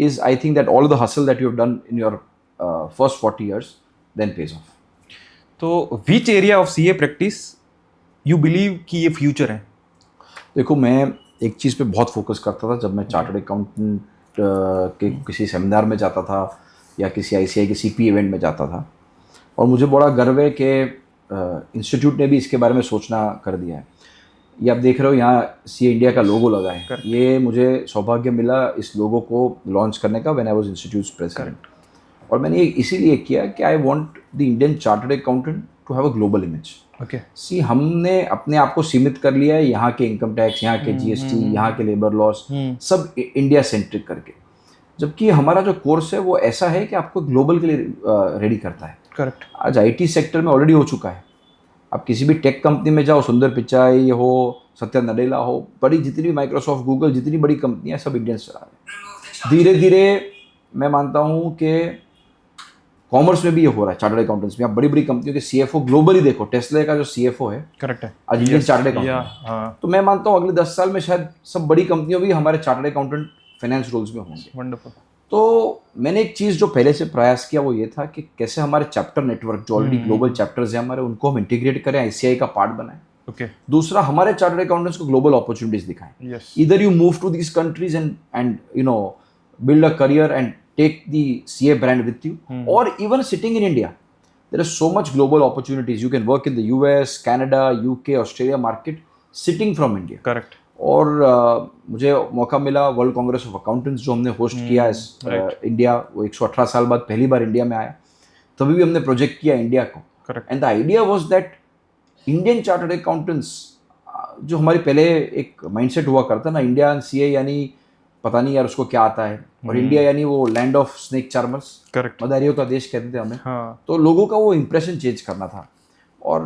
is I think that all the hustle that you have done in your first 40 years then pays off. तो which area of CA practice you believe कि ये future है? देखो मैं एक चीज़ पे बहुत focus करता था जब मैं चार्टर्ड अकाउंटेंट के किसी सेमिनार में जाता था या किसी ICI के CP इवेंट में जाता था, और मुझे बड़ा गर्व है कि इंस्टीट्यूट ने भी इसके बारे में सोचना कर दिया है। ये आप देख रहे हो यहाँ CA इंडिया का लोगो लगा है। ये मुझे सौभाग्य मिला इस लोगो को लॉन्च करने का when I was institute president, और मैंने ये इसीलिए किया कि I want the Indian chartered accountant to have a global image. Okay, see हमने अपने आप को सीमित कर लिया है यहाँ के इनकम टैक्स, यहाँ के GST, यहाँ के लेबर लॉस, सब इंडिया सेंट्रिक करके, जबकि हमारा जो कोर्स है वो ऐसा है कि आपको ग्लोबल के लिए रेडी करता है। करेक्ट। आज IT सेक्टर में ऑलरेडी हो चुका है। आप किसी भी टेक कंपनी में जाओ, सुंदर पिचाई हो, सत्या नडेला हो, बड़ी जितनी भी माइक्रोसॉफ्ट, गूगल, जितनी बड़ी कंपनियां सब इंडियंस चला रहे हैं। धीरे धीरे मैं मानता हूँ कि कॉमर्स में भी ये हो रहा है, चार्टर्ड अकाउंटेंट्स में। आप बड़ी बड़ी कंपनियों के सीएफओ ग्लोबली देखो, टेस्ला का जो सीएफओ है करेक्ट है, आज इंडियन चार्टर्ड या अकाउंटेंट। हाँ, तो मैं मानता हूँ अगले 10 साल में शायद सब बड़ी कंपनियों भी हमारे चार्टर्ड अकाउंटेंट फाइनेंस रोल्स में होंगे। वंडरफुल। तो मैंने एक चीज़ जो पहले से प्रयास किया वो ये था कि कैसे हमारे चैप्टर नेटवर्क जो ऑलरेडी ग्लोबल चैप्टर्स हैं हमारे, उनको हम इंटीग्रेट करें, आईसीआई का पार्ट बनाएं। ओके, दूसरा, हमारे चार्टर्ड अकाउंटेंट्स को ग्लोबल अपॉर्चुनिटीज दिखाएं। Yes, Either you move to these countries and you know build a career and take the CA brand with you, or even sitting in India, there is so much global opportunities. You can work in the US, Canada, UK, Australia market sitting from India. Correct, और मुझे मौका मिला world Congress of accountants जो हमने host किया India, वो 118 साल बाद पहली बार इंडिया में आया, तभी भी हमने प्रोजेक्ट किया इंडिया को। Correct, and the idea was that Indian chartered accountants, जो हमारी पहले एक माइंडसेट हुआ करता ना, इंडिया एंड सीए यानी पता नहीं यार उसको क्या आता है, और इंडिया यानी वो land of snake charmers, correct, मदारियों का देश कहते थे हमें। हाँ, तो लोगों का वो इंप्रेशन चेंज करना था, और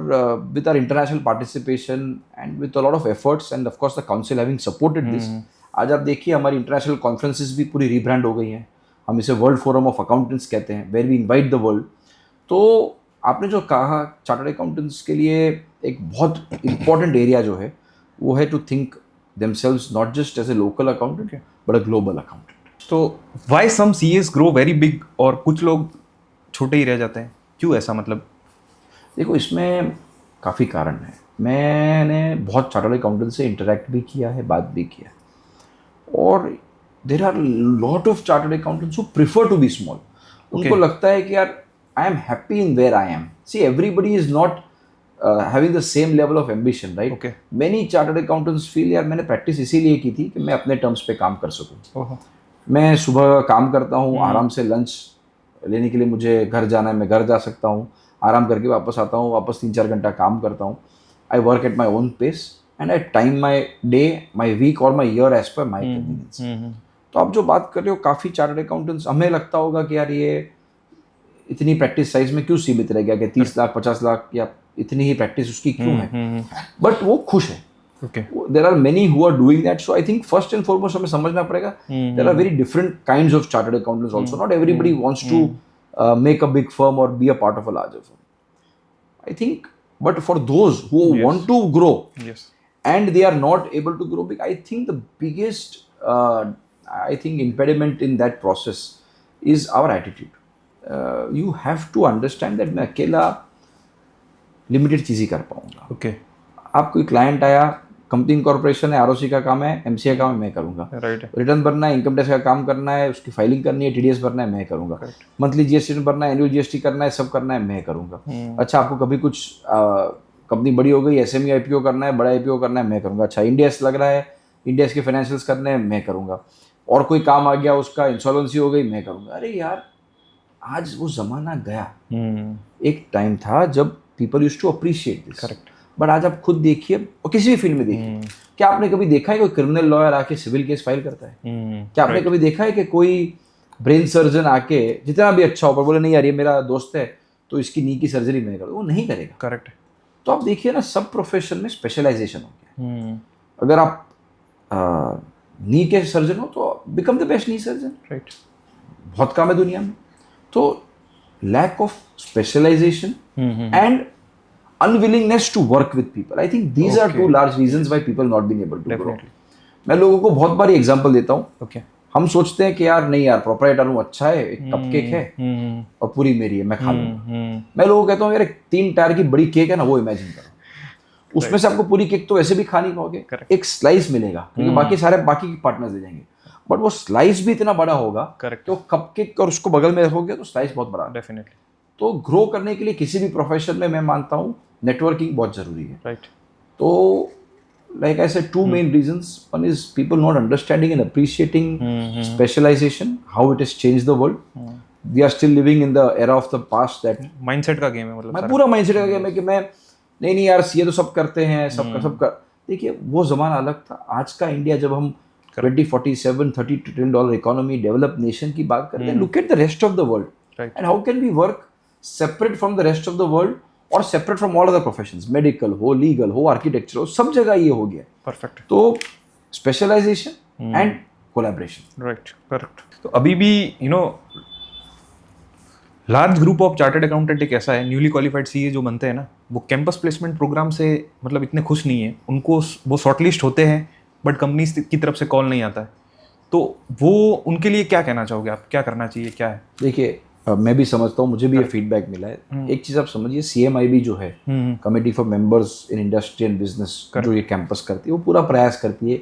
with our international participation and with a lot of efforts and of course the council having supported this, आज आप देखिए हमारी इंटरनेशनल कॉन्फ्रेंसेस भी पूरी रीब्रांड हो गई हैं। हम इसे वर्ल्ड फोरम ऑफ अकाउंटेंट्स कहते हैं, where we invite the world. तो आपने जो कहा, चार्टर्ड अकाउंटेंट्स के लिए एक बहुत इंपॉर्टेंट एरिया जो है वो है to think themselves not just as a local accountant but a global accountant. तो वाई सम सीएस ग्रो वेरी बिग और कुछ लोग छोटे ही रह जाते हैं, क्यों ऐसा? मतलब देखो इसमें काफ़ी कारण है। मैंने बहुत चार्टर्ड अकाउंटेंट से इंटरेक्ट भी किया है, बात भी किया है, और there are lot of chartered accountants who prefer to be small. उनको लगता है कि यार I am happy in where I am. See, everybody is not having the same level of ambition, right? Okay. Many chartered accountants feel यार मैंने practice इसीलिए की थी कि मैं अपने टर्म्स पे काम कर सकूं। मैं सुबह काम करता हूँ, आराम से लंच लेने के लिए मुझे घर जाना है, मैं घर जा सकता हूँ, आराम करके वापस आता हूँ, वापस 3-4 घंटा काम करता हूँ। I work at my own pace and I time my day, my week और my year as per my convenience. तो आप जो बात कर रहे हो, काफ़ी चार्टर्ड अकाउंटेंट्स, हमें लगता होगा कि यार ये इतनी प्रैक्टिस साइज में क्यों सीमित रह गया, कि 30 लाख 50 लाख या इतनी ही प्रैक्टिस उसकी क्यों है, बट वो खुश है। There are many who are doing that. So I think first and foremost हमें समझना पड़ेगा, there are very different kinds of chartered accountants also. Not everybody wants to make a big firm और be a part of a larger firm, I think. But for those who want to grow and they are not able to grow big, I think the biggest I think impediment in that process is our attitude. You have to understand that मैं अकेला limited चीज़ ही कर पाऊंगा। Okay, आप कोई client आया, company corporation है, ROC का काम है, एमसीए का काम है, मैं करूंगा। राइट, रिटर्न भरना है, इनकम टैक्स का काम करना है, उसकी फाइलिंग करनी है, टीडीएस भरना है, मैं करूंगा। मंथली जीएसटी भरना है, एनुअल जीएसटी करना है, सब करना है, मैं करूंगा। अच्छा, आपको कभी कुछ कंपनी बड़ी हो गई, एसएमई आईपीओ करना है, बड़ा आईपीओ करना है, मैं करूंगा। अच्छा, इंडियास लग रहा है, इंडियास के फाइनेंशियल्स करने हैं, मैं करूंगा। और कोई काम आ गया, उसका इंसॉल्वेंसी हो गई, मैं करूंगा। अरे यार, आज वो जमाना गया। एक टाइम था जब people used to appreciate this. Correct. But आज आप खुद देखिए, और किसी भी फील्ड में देखिए, क्या आपने कभी देखा है कोई क्रिमिनल लॉयर आके सिविल केस फाइल करता है? क्या आपने कभी देखा है कि कोई ब्रेन सर्जन आके, जितना भी अच्छा हो, पर बोले नहीं यार ये मेरा दोस्त है तो इसकी नी की सर्जरी मैं करूँ? वो नहीं करेगा। करेक्ट। तो आप देखिए ना, सब प्रोफेशन में स्पेशलाइजेशन हो गया। अगर आप नी के सर्जन हो तो become the best knee surgeon. Right. बहुत काम है दुनिया में। तो lack of specialization and unwillingness to work with people, I think these are two large reasons why people not being able to grow. मैं लोगों को बहुत बार एग्जांपल देता हूँ। हम सोचते हैं कि यार नहीं यार, प्रोप्राइटर हूँ, अच्छा है, एक कपकेक है और पूरी मेरी है, मैं खा लूँगा। मैं लोगों को कहता हूँ यार, एक 3 टायर की बड़ी केक है ना, वो इमेजिन करो। उसमें से आपको पूरी केक तो वैसे भी खा नहीं पाओगे, एक स्लाइस मिलेगा, क्योंकि बाकी के पार्टनर्स दे जाएंगे, बट वो स्लाइस भी इतना बड़ा होगा कि वो कपकेक और उसको बगल में रखोगे तो स्लाइस बहुत बड़ा। डेफिनेटली। तो ग्रो करने के लिए किसी भी प्रोफेशन में मैं मानता हूँ नेटवर्किंग बहुत जरूरी है। राइट। तो like I said, 2 main reasons. One is people not understanding and appreciating specialization, how it has changed the world. We are still living in the era of the past that mindset का game है, मतलब मैं पूरा mindset का game है कि मैं नहीं यार, ये तो सब करते हैं, सब कर। देखिए वो जमाना अलग था। आज का इंडिया, जब हम 2047-30 trillion dollar economy, developed nation की बात करते हैं, look at the rest of the world and how can we work separate from the rest of the world और separate from all other professions, medical हो, legal हो, architecture हो, सब जगह ये हो गया। परफेक्ट। तो specialisation and collaboration. Right, correct. तो अभी भी large group of chartered accountant एक ऐसा है, न्यूली क्वालिफाइड सीए जो बनते हैं ना, वो कैंपस प्लेसमेंट प्रोग्राम से मतलब इतने खुश नहीं है, उनको वो शॉर्टलिस्ट होते हैं बट कंपनी की तरफ से कॉल नहीं आता है, तो वो उनके लिए क्या कहना चाहोगे आप, क्या करना चाहिए, क्या है? देखिए मैं भी समझता हूँ, मुझे भी ये फीडबैक मिला है। एक चीज़ आप समझिए, CMIB जो है, committee for members in industry and business, जो ये कैंपस करती है, वो पूरा प्रयास करती है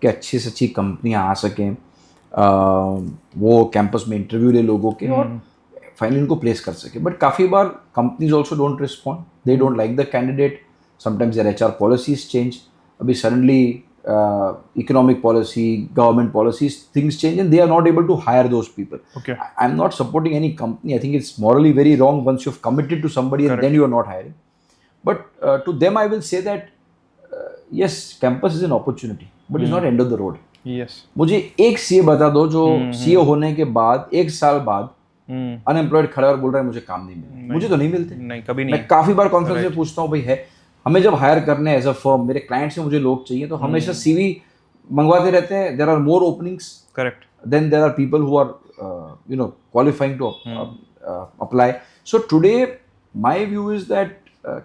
कि अच्छी से अच्छी कंपनियाँ आ सकें, वो कैंपस में इंटरव्यू ले लोगों के और फाइनली उनको प्लेस कर सके। बट काफ़ी बार companies also don't respond, they don't like the candidate, sometimes their HR policies change. अभी suddenly economic policy, government policies, things change and they are not able to hire those people. Okay. I'm not supporting any company. I think it's morally very wrong once you've committed to somebody and then you are not hiring. But to them I will say that yes, campus is an opportunity, but it's not end of the road. Yes. मुझे एक CA बता दो जो CEO होने के बाद 1 साल बाद अनएम्प्लॉयड खड़ा और बोल रहा है मुझे काम नहीं मिला। मुझे तो नहीं मिलते, नहीं, कभी नहीं। मैं काफ़ी बार कॉन्फ्रेंस में पूछता हूँ, भाई है हमें जब हायर करने एज अ फर्म, मेरे क्लाइंट से मुझे लोग चाहिए तो हमेशा CV मंगवाते रहते हैं। There are more openings, correct, then there are people who are qualifying to apply. So today my view is that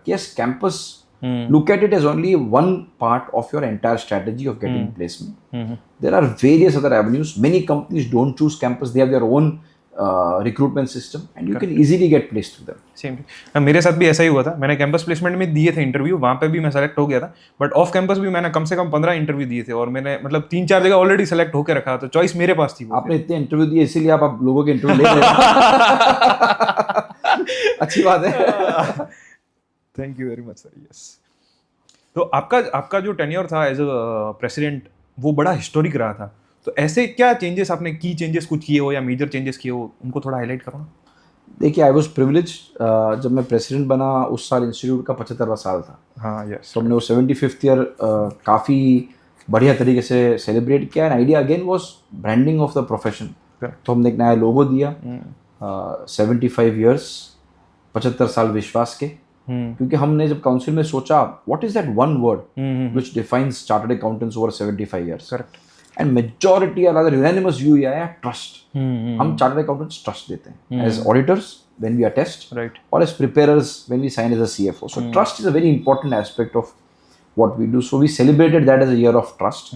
yes, campus, look at it as only one part of your entire strategy of getting placement. There are various other avenues. Many companies don't choose campus, they have their own recruitment system and you can easily get placed through them. Same मेरे साथ भी ऐसा ही हुआ था। मैंने campus placement में दिए थे इंटरव्यू, वहाँ पे भी मैं सेलेक्ट हो गया था, बट ऑफ कैंपस भी मैंने कम से कम 15 इंटरव्यू दिए थे और मैंने मतलब 3-4 जगह ऑलरेडी सेलेक्ट होकर रखा, तो चॉइस मेरे पास थी। आपने इतने इंटरव्यू दिए इसीलिए आप लोगों के इंटरव्यू ले रहे हैं। अच्छी बात है। Thank you very much sir. Yes, तो आपका जो टेन्योर था एज अ प्रेसिडेंट वो बड़ा हिस्टोरिक रहा था, तो ऐसे क्या चेंजेस आपने की, चेंजेस कुछ किए हो या मेजर चेंजेस किए हो, उनको थोड़ा हाईलाइट करो ना। देखिए आई वॉज प्रिविलेज, जब मैं प्रेसिडेंट बना उस साल इंस्टीट्यूट का 75वां साल था। हाँ, यस। तो हमने वो 75th ईयर काफ़ी बढ़िया तरीके से सेलिब्रेट किया and idea again was branding of the profession. तो हमने एक नया लोगो दिया, 75 ईयर्स, 75 साल विश्वास के, क्योंकि हमने जब काउंसिल में सोचा what is that one word which defines chartered accountants over 75 years, correct, and majority or rather unanimous view ये आया ट्रस्ट। हम चार्टर्ड अकाउंटेंट्स ट्रस्ट देते हैं as auditors when we attest, right, और as preparers when we sign as a CFO. So trust is a very important aspect of what we do, so we celebrated that as a year of trust.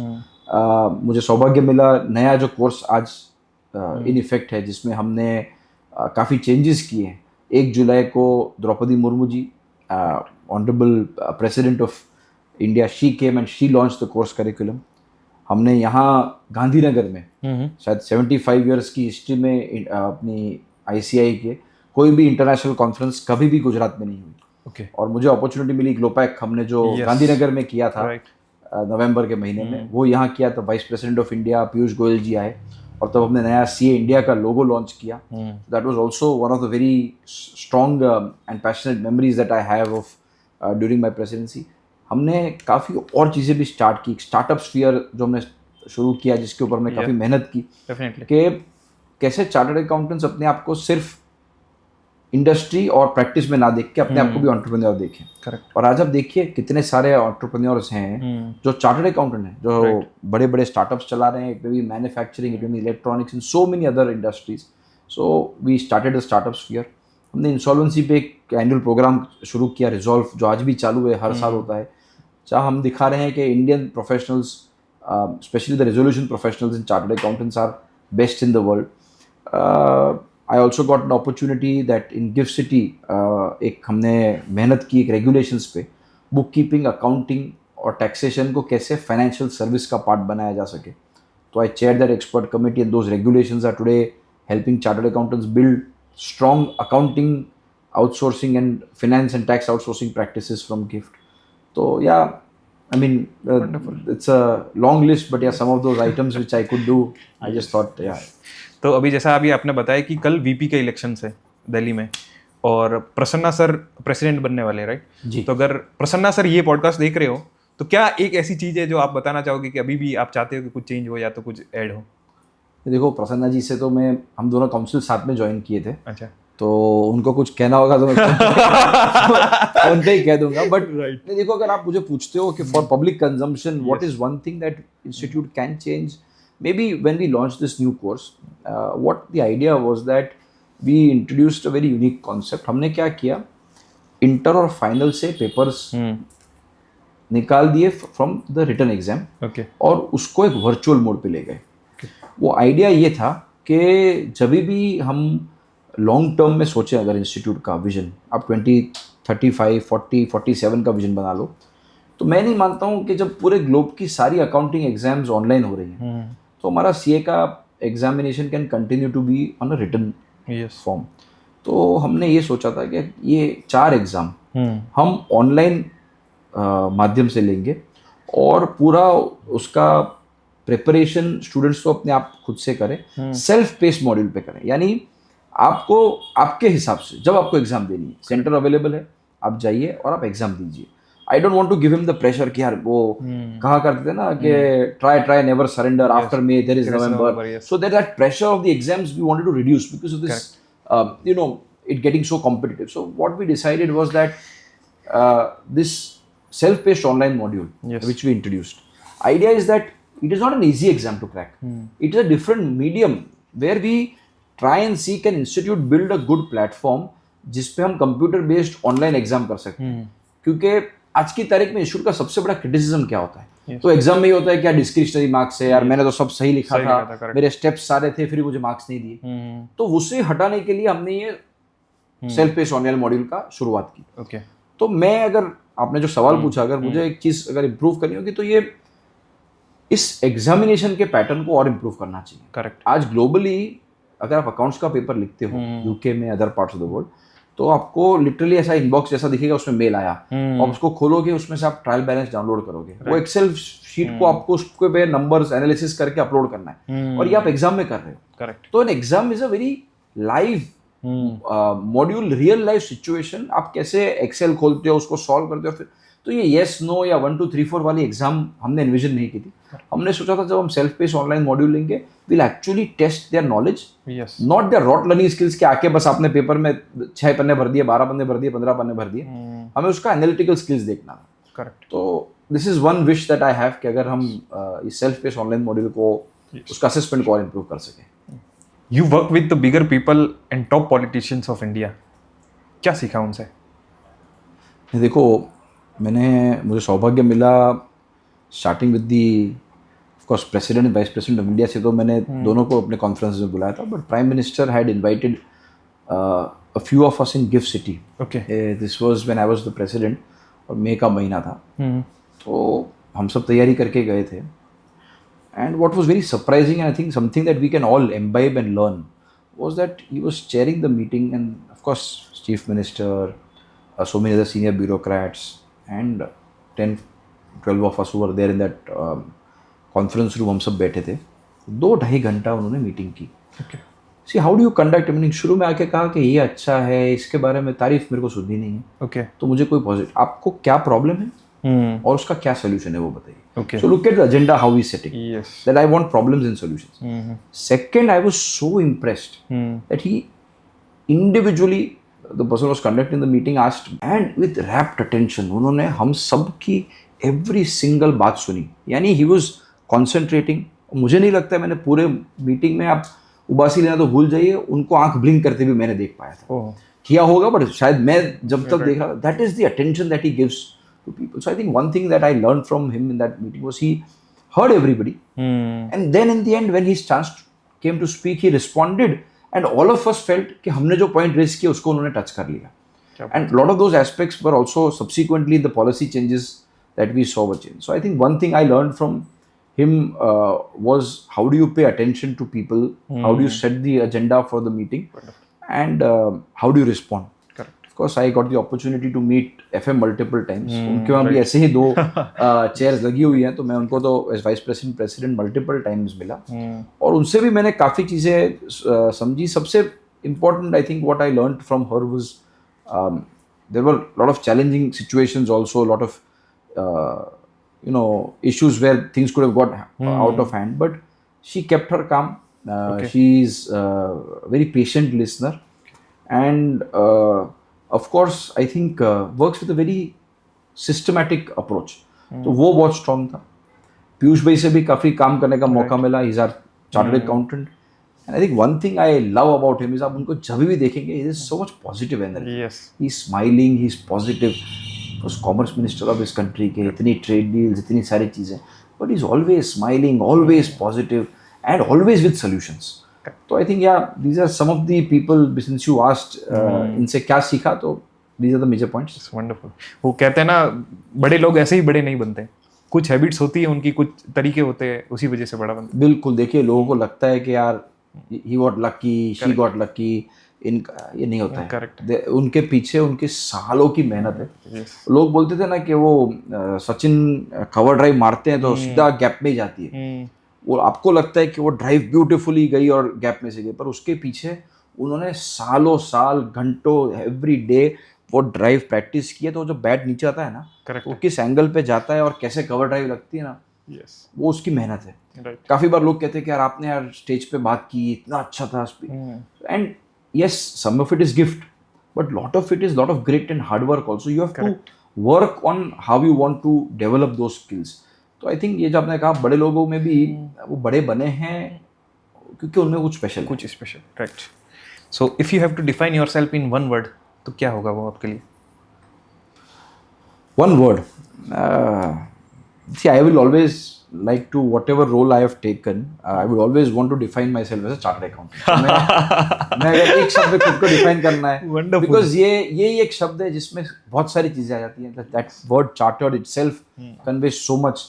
मुझे सौभाग्य मिला, नया जो course आज in effect है जिसमें हमने काफ़ी चेंजेस किए हैं। 1 जुलाई को Droupadi Murmu ji, honourable president of India, she came and she launch the course curriculum. हमने यहाँ गांधीनगर में शायद 75 ईयर्स की हिस्ट्री में अपनी ICI के कोई भी इंटरनेशनल कॉन्फ्रेंस कभी भी गुजरात में नहीं हुई। Okay. और मुझे अपॉर्चुनिटी मिली, ग्लोपैक हमने जो गांधीनगर में किया था नवंबर के महीने में, वो यहाँ किया। तो vice president of India Piyush Goyal ji आए और तब हमने नया CA इंडिया का लोगो लॉन्च किया। That was also one of the very strong and passionate memories that I have of during my presidency. हमने काफ़ी और चीज़ें भी स्टार्ट की, स्टार्टअप स्फीयर जो हमने शुरू किया जिसके ऊपर हमने काफ़ी मेहनत की, कि कैसे चार्टर्ड अकाउंटेंट्स अपने आप को सिर्फ इंडस्ट्री और प्रैक्टिस में ना देख के अपने आप को भी एंटरप्रेन्योर देखें। करेक्ट। और आज आप देखिए कितने सारे एंटरप्रेन्योर्स हैं जो चार्टर्ड अकाउंटेंट हैं, जो बड़े बड़े स्टार्टअप्स चला रहे हैं, it may be manufacturing, it may be electronics, in so many other industries. So we started the startup sphere. हमने इंसॉल्वेंसी पे एक एनुअल प्रोग्राम शुरू किया, रिजॉल्व, जो आज भी चालू है, हर साल होता है, जहाँ हम दिखा रहे हैं कि Indian professionals, specially the resolution professionals in chartered accountants are best in the world. I also got an opportunity that in GIFT City एक हमने मेहनत की एक रेगुलेशंस पे, बुक कीपिंग, अकाउंटिंग और टैक्सेशन को कैसे फाइनेंशियल सर्विस का पार्ट बनाया जा सके। तो I chair that expert committee and those regulations are today helping chartered accountants build strong accounting, outsourcing and finance and tax outsourcing practices from GIFT. तो या I mean, it's a long list, but yeah, some of those items which I could do, I just thought, yeah. तो अभी जैसा अभी आपने बताया कि कल VP के इलेक्शन है दिल्ली में और प्रसन्ना सर प्रेसिडेंट बनने वाले, राइट जी। तो अगर प्रसन्ना सर ये पॉडकास्ट देख रहे हो तो क्या एक ऐसी चीज़ है जो आप बताना चाहोगे कि अभी भी आप चाहते हो कि कुछ चेंज हो या तो कुछ ऐड हो? देखो, प्रसन्ना जी से तो हम दोनों काउंसिल साथ में ज्वाइन किए थे। अच्छा। तो उनको कुछ कहना होगा तो मैं उनसे ही कह दूंगा। बट देखो, अगर आप मुझे पूछते हो कि for public consumption what is one thing that institute can change, maybe when we launched this new course, what the idea was that we introduced a very unique concept. हमने क्या किया, इंटर और फाइनल से papers निकाल दिए from the written exam okay और उसको एक वर्चुअल मोड पे ले गए. वो आइडिया ये था कि जब भी हम लॉन्ग टर्म में सोचें अगर इंस्टीट्यूट का विजन, आप 2035 40 47 का विजन बना लो, तो मैं नहीं मानता हूँ कि जब पूरे ग्लोब की सारी अकाउंटिंग एग्जाम्स ऑनलाइन हो रही हैं तो हमारा सीए का examination can continue to be on a written form. तो हमने ये सोचा था कि ये 4 एग्ज़ाम हम ऑनलाइन माध्यम से लेंगे और पूरा उसका प्रिपरेशन स्टूडेंट्स तो अपने आप खुद से करें, सेल्फ पेस्ड मॉड्यूल पे करें. यानी आपको आपके हिसाब से जब आपको एग्जाम देनी है, सेंटर अवेलेबल है, आप जाइए और आप एग्जाम दीजिए. I don't want to give him the pressure कि यार वो कहा करते थे ना कि try never surrender, after May there is November. So that pressure of the exams we wanted to reduce because of this you know it getting so competitive. So what we decided was that this self-paced online module which we introduced, idea is that it is not an easy exam to crack. It is a different medium where we try and see can institute build a good platform जिस पे हम computer based online exam कर सकते हैं. क्योंकि आज की तारीख में इंस्टीट्यूट का सबसे बड़ा क्रिटिसिज्म क्या होता है, तो एग्जाम में ये होता है क्या डिस्क्रिशनरी मार्क्स है, यार मैंने तो सब सही लिखा था, मेरे स्टेप्स सारे थे, फिर मुझे मार्क्स नहीं दिए. तो उसे हटाने के लिए हमने ये सेल्फ पेस्ड ऑनलाइन मॉड्यूल का शुरुआत की. ओके तो मैं, अगर आपने जो सवाल पूछा, अगर मुझे एक चीज़ अगर इम्प्रूव करनी होगी तो ये इस एग्जामिनेशन के पैटर्न को और इम्प्रूव करना चाहिए. करेक्ट. आज ग्लोबली अगर आप अकाउंट्स का पेपर लिखते हो यूके में, other parts of the world, तो आपको लिटरली ऐसा इनबॉक्स जैसा दिखेगा, उसमें मेल आया, और उसको खोलोगे, उसमें से आप ट्रायल बैलेंस डाउनलोड करोगे, वो एक्सेल शीट को आपको उसके पे नंबर्स एनालिसिस करके अपलोड करना है, और ये आप एग्जाम में कर रहे हो. करेक्ट. तो an exam is a very live module, real life situation. आप कैसे एक्सेल खोलते हो, उसको सॉल्व करते हो, फिर तो ये येस नो या 1 2 3 4 वाली एग्जाम हमने एनविजन नहीं की थी. हमने सोचा था जब हम सेल्फ पेस्ड ऑनलाइन मॉड्यूल लेंगे, will actually test their knowledge, not their rote learning skills के आके बस आपने पेपर में 6 पन्ने भर दिए, 12 पन्ने भर दिए, 15 पन्ने भर दिए. हमें उसका एनालिटिकल स्किल्स देखना था. करेक्ट. तो this is one wish that I have कि अगर हम इस सेल्फ पेस्ड ऑनलाइन मॉड्यूल को उसका असेसमेंट को और इम्प्रूव कर सकें. You work with the bigger people and top politicians of India. क्या सीखा उनसे? देखो, मुझे सौभाग्य मिला starting with the of course president vice president of India से, तो मैंने दोनों को अपने कॉन्फ्रेंस में बुलाया था. But prime minister had invited a few of us in gift city. Okay. This was when I was the president और मई का महीना था. तो हम सब तैयारी करके गए थे. And what was very surprising, and I think something that we can all imbibe and learn, was that he was chairing the meeting, and of course, Chief Minister, so many other senior bureaucrats, and 10-12 of us who were there in that conference room, हम सब बैठे थे. 2-2.5 घंटा उन्होंने meeting की. See, how do you conduct a meeting? शुरू में आके कहा कि ये अच्छा है, इसके बारे में तारीफ मेरे को सुननी नहीं है. ओके. तो मुझे कोई पॉजिटिव, आपको क्या प्रॉब्लम है और उसका क्या सोल्यूशन है वो बताइए. Okay. So look at the agenda, how he's setting. Yes. That I want problems and solutions. Second, I was so impressed that he individually, the person who was conducting the meeting asked, and with rapt attention, उन्होंने हम सब की every single बात सुनी. यानी he was concentrating. मुझे नहीं लगता मैंने पूरे मीटिंग में, आप उबासी लेना तो भूल जाइए, उनको आंख ब्लिंक करते भी मैंने देख पाया था. किया होगा, बट शायद मैं जब तक देख रहा था, that is the attention that he gives to people. So I think one thing that I learned from him in that meeting was he heard everybody, and then in the end when his chance came to speak, he responded, and all of us felt कि हमने जो point raise किया उसको उन्होंने touch कर लिया. And a lot of those aspects were also subsequently the policy changes that we saw were changed. So I think one thing I learned from him was how do you pay attention to people, how do you set the agenda for the meeting, and how do you respond. Of course, I got the opportunity to meet FM multiple times. उनके वहाँ भी ऐसे ही 2 chairs लगी हुई हैं, तो मैं उनको तो as vice president multiple times मिला, और उनसे भी मैंने काफ़ी चीज़ें समझी. सबसे important I think what I learned from her was there were lot of challenging situations also, lot of issues where things could have got out of hand, but she kept her calm. She is a very patient listener, and of course I think works with a very systematic approach. तो वो बहुत strong था. पीयूष भाई से भी काफ़ी काम करने का मौका मिला. He's our chartered accountant. And I think one thing I love about him is आप उनको जब भी देखेंगे, he is so much positive energy. Yes. He's smiling, he's positive. Was commerce minister of his country के इतनी trade deals, इतनी सारी चीजें, but he's always smiling, always positive, and always with solutions. तो I think yeah, these are some of the people. Since you asked, इनसे क्या सीखा, तो these are the major points. It's wonderful. वो कहते हैं ना, बड़े लोग ऐसे ही बड़े नहीं बनते, कुछ हैबिट्स होती है उनकी, कुछ तरीके होते हैं, उसी वजह से बड़ा बनता बिल्कुल. देखिए, लोगों को लगता है कि यार he got lucky, she got lucky, इनका ये नहीं होता है. Correct. उनके पीछे उनके सालों की मेहनत है. Yes. लोग बोलते थे ना कि वो सचिन कवर ड्राइव मारते हैं तो सीधा गैप में ही जाती है. वो आपको लगता है कि वो ड्राइव ब्यूटीफुली गई और गैप में से गई, पर उसके पीछे उन्होंने सालों साल, घंटों, एवरी डे वो ड्राइव प्रैक्टिस की है. तो जो बैट नीचे आता है ना, Correct. वो किस एंगल पे जाता है और कैसे कवर ड्राइव लगती है ना, Yes. वो उसकी मेहनत है. Right. काफी बार लोग कहते हैं कि यार आपने यार स्टेज पे बात की, इतना अच्छा था and yes, some of it is gift, but lot of it is lot of great and hard work also. You have to work on how you want to develop those skills. तो I think ये जो आपने कहा, बड़े लोगों में भी वो बड़े बने हैं क्योंकि उनमें कुछ स्पेशल, कुछ special. Right. So if you have to define yourself in one word, तो क्या होगा वो आपके लिए? One word. See, I will always like to, whatever role I have taken, I would always want to define myself as a chartered accountant. मैं अगर एक शब्द में खुद को डिफाइन करना है, Wonderful. because ये एक शब्द है जिसमें बहुत सारी चीजें आ जाती हैं. That word chartered itself conveys so much.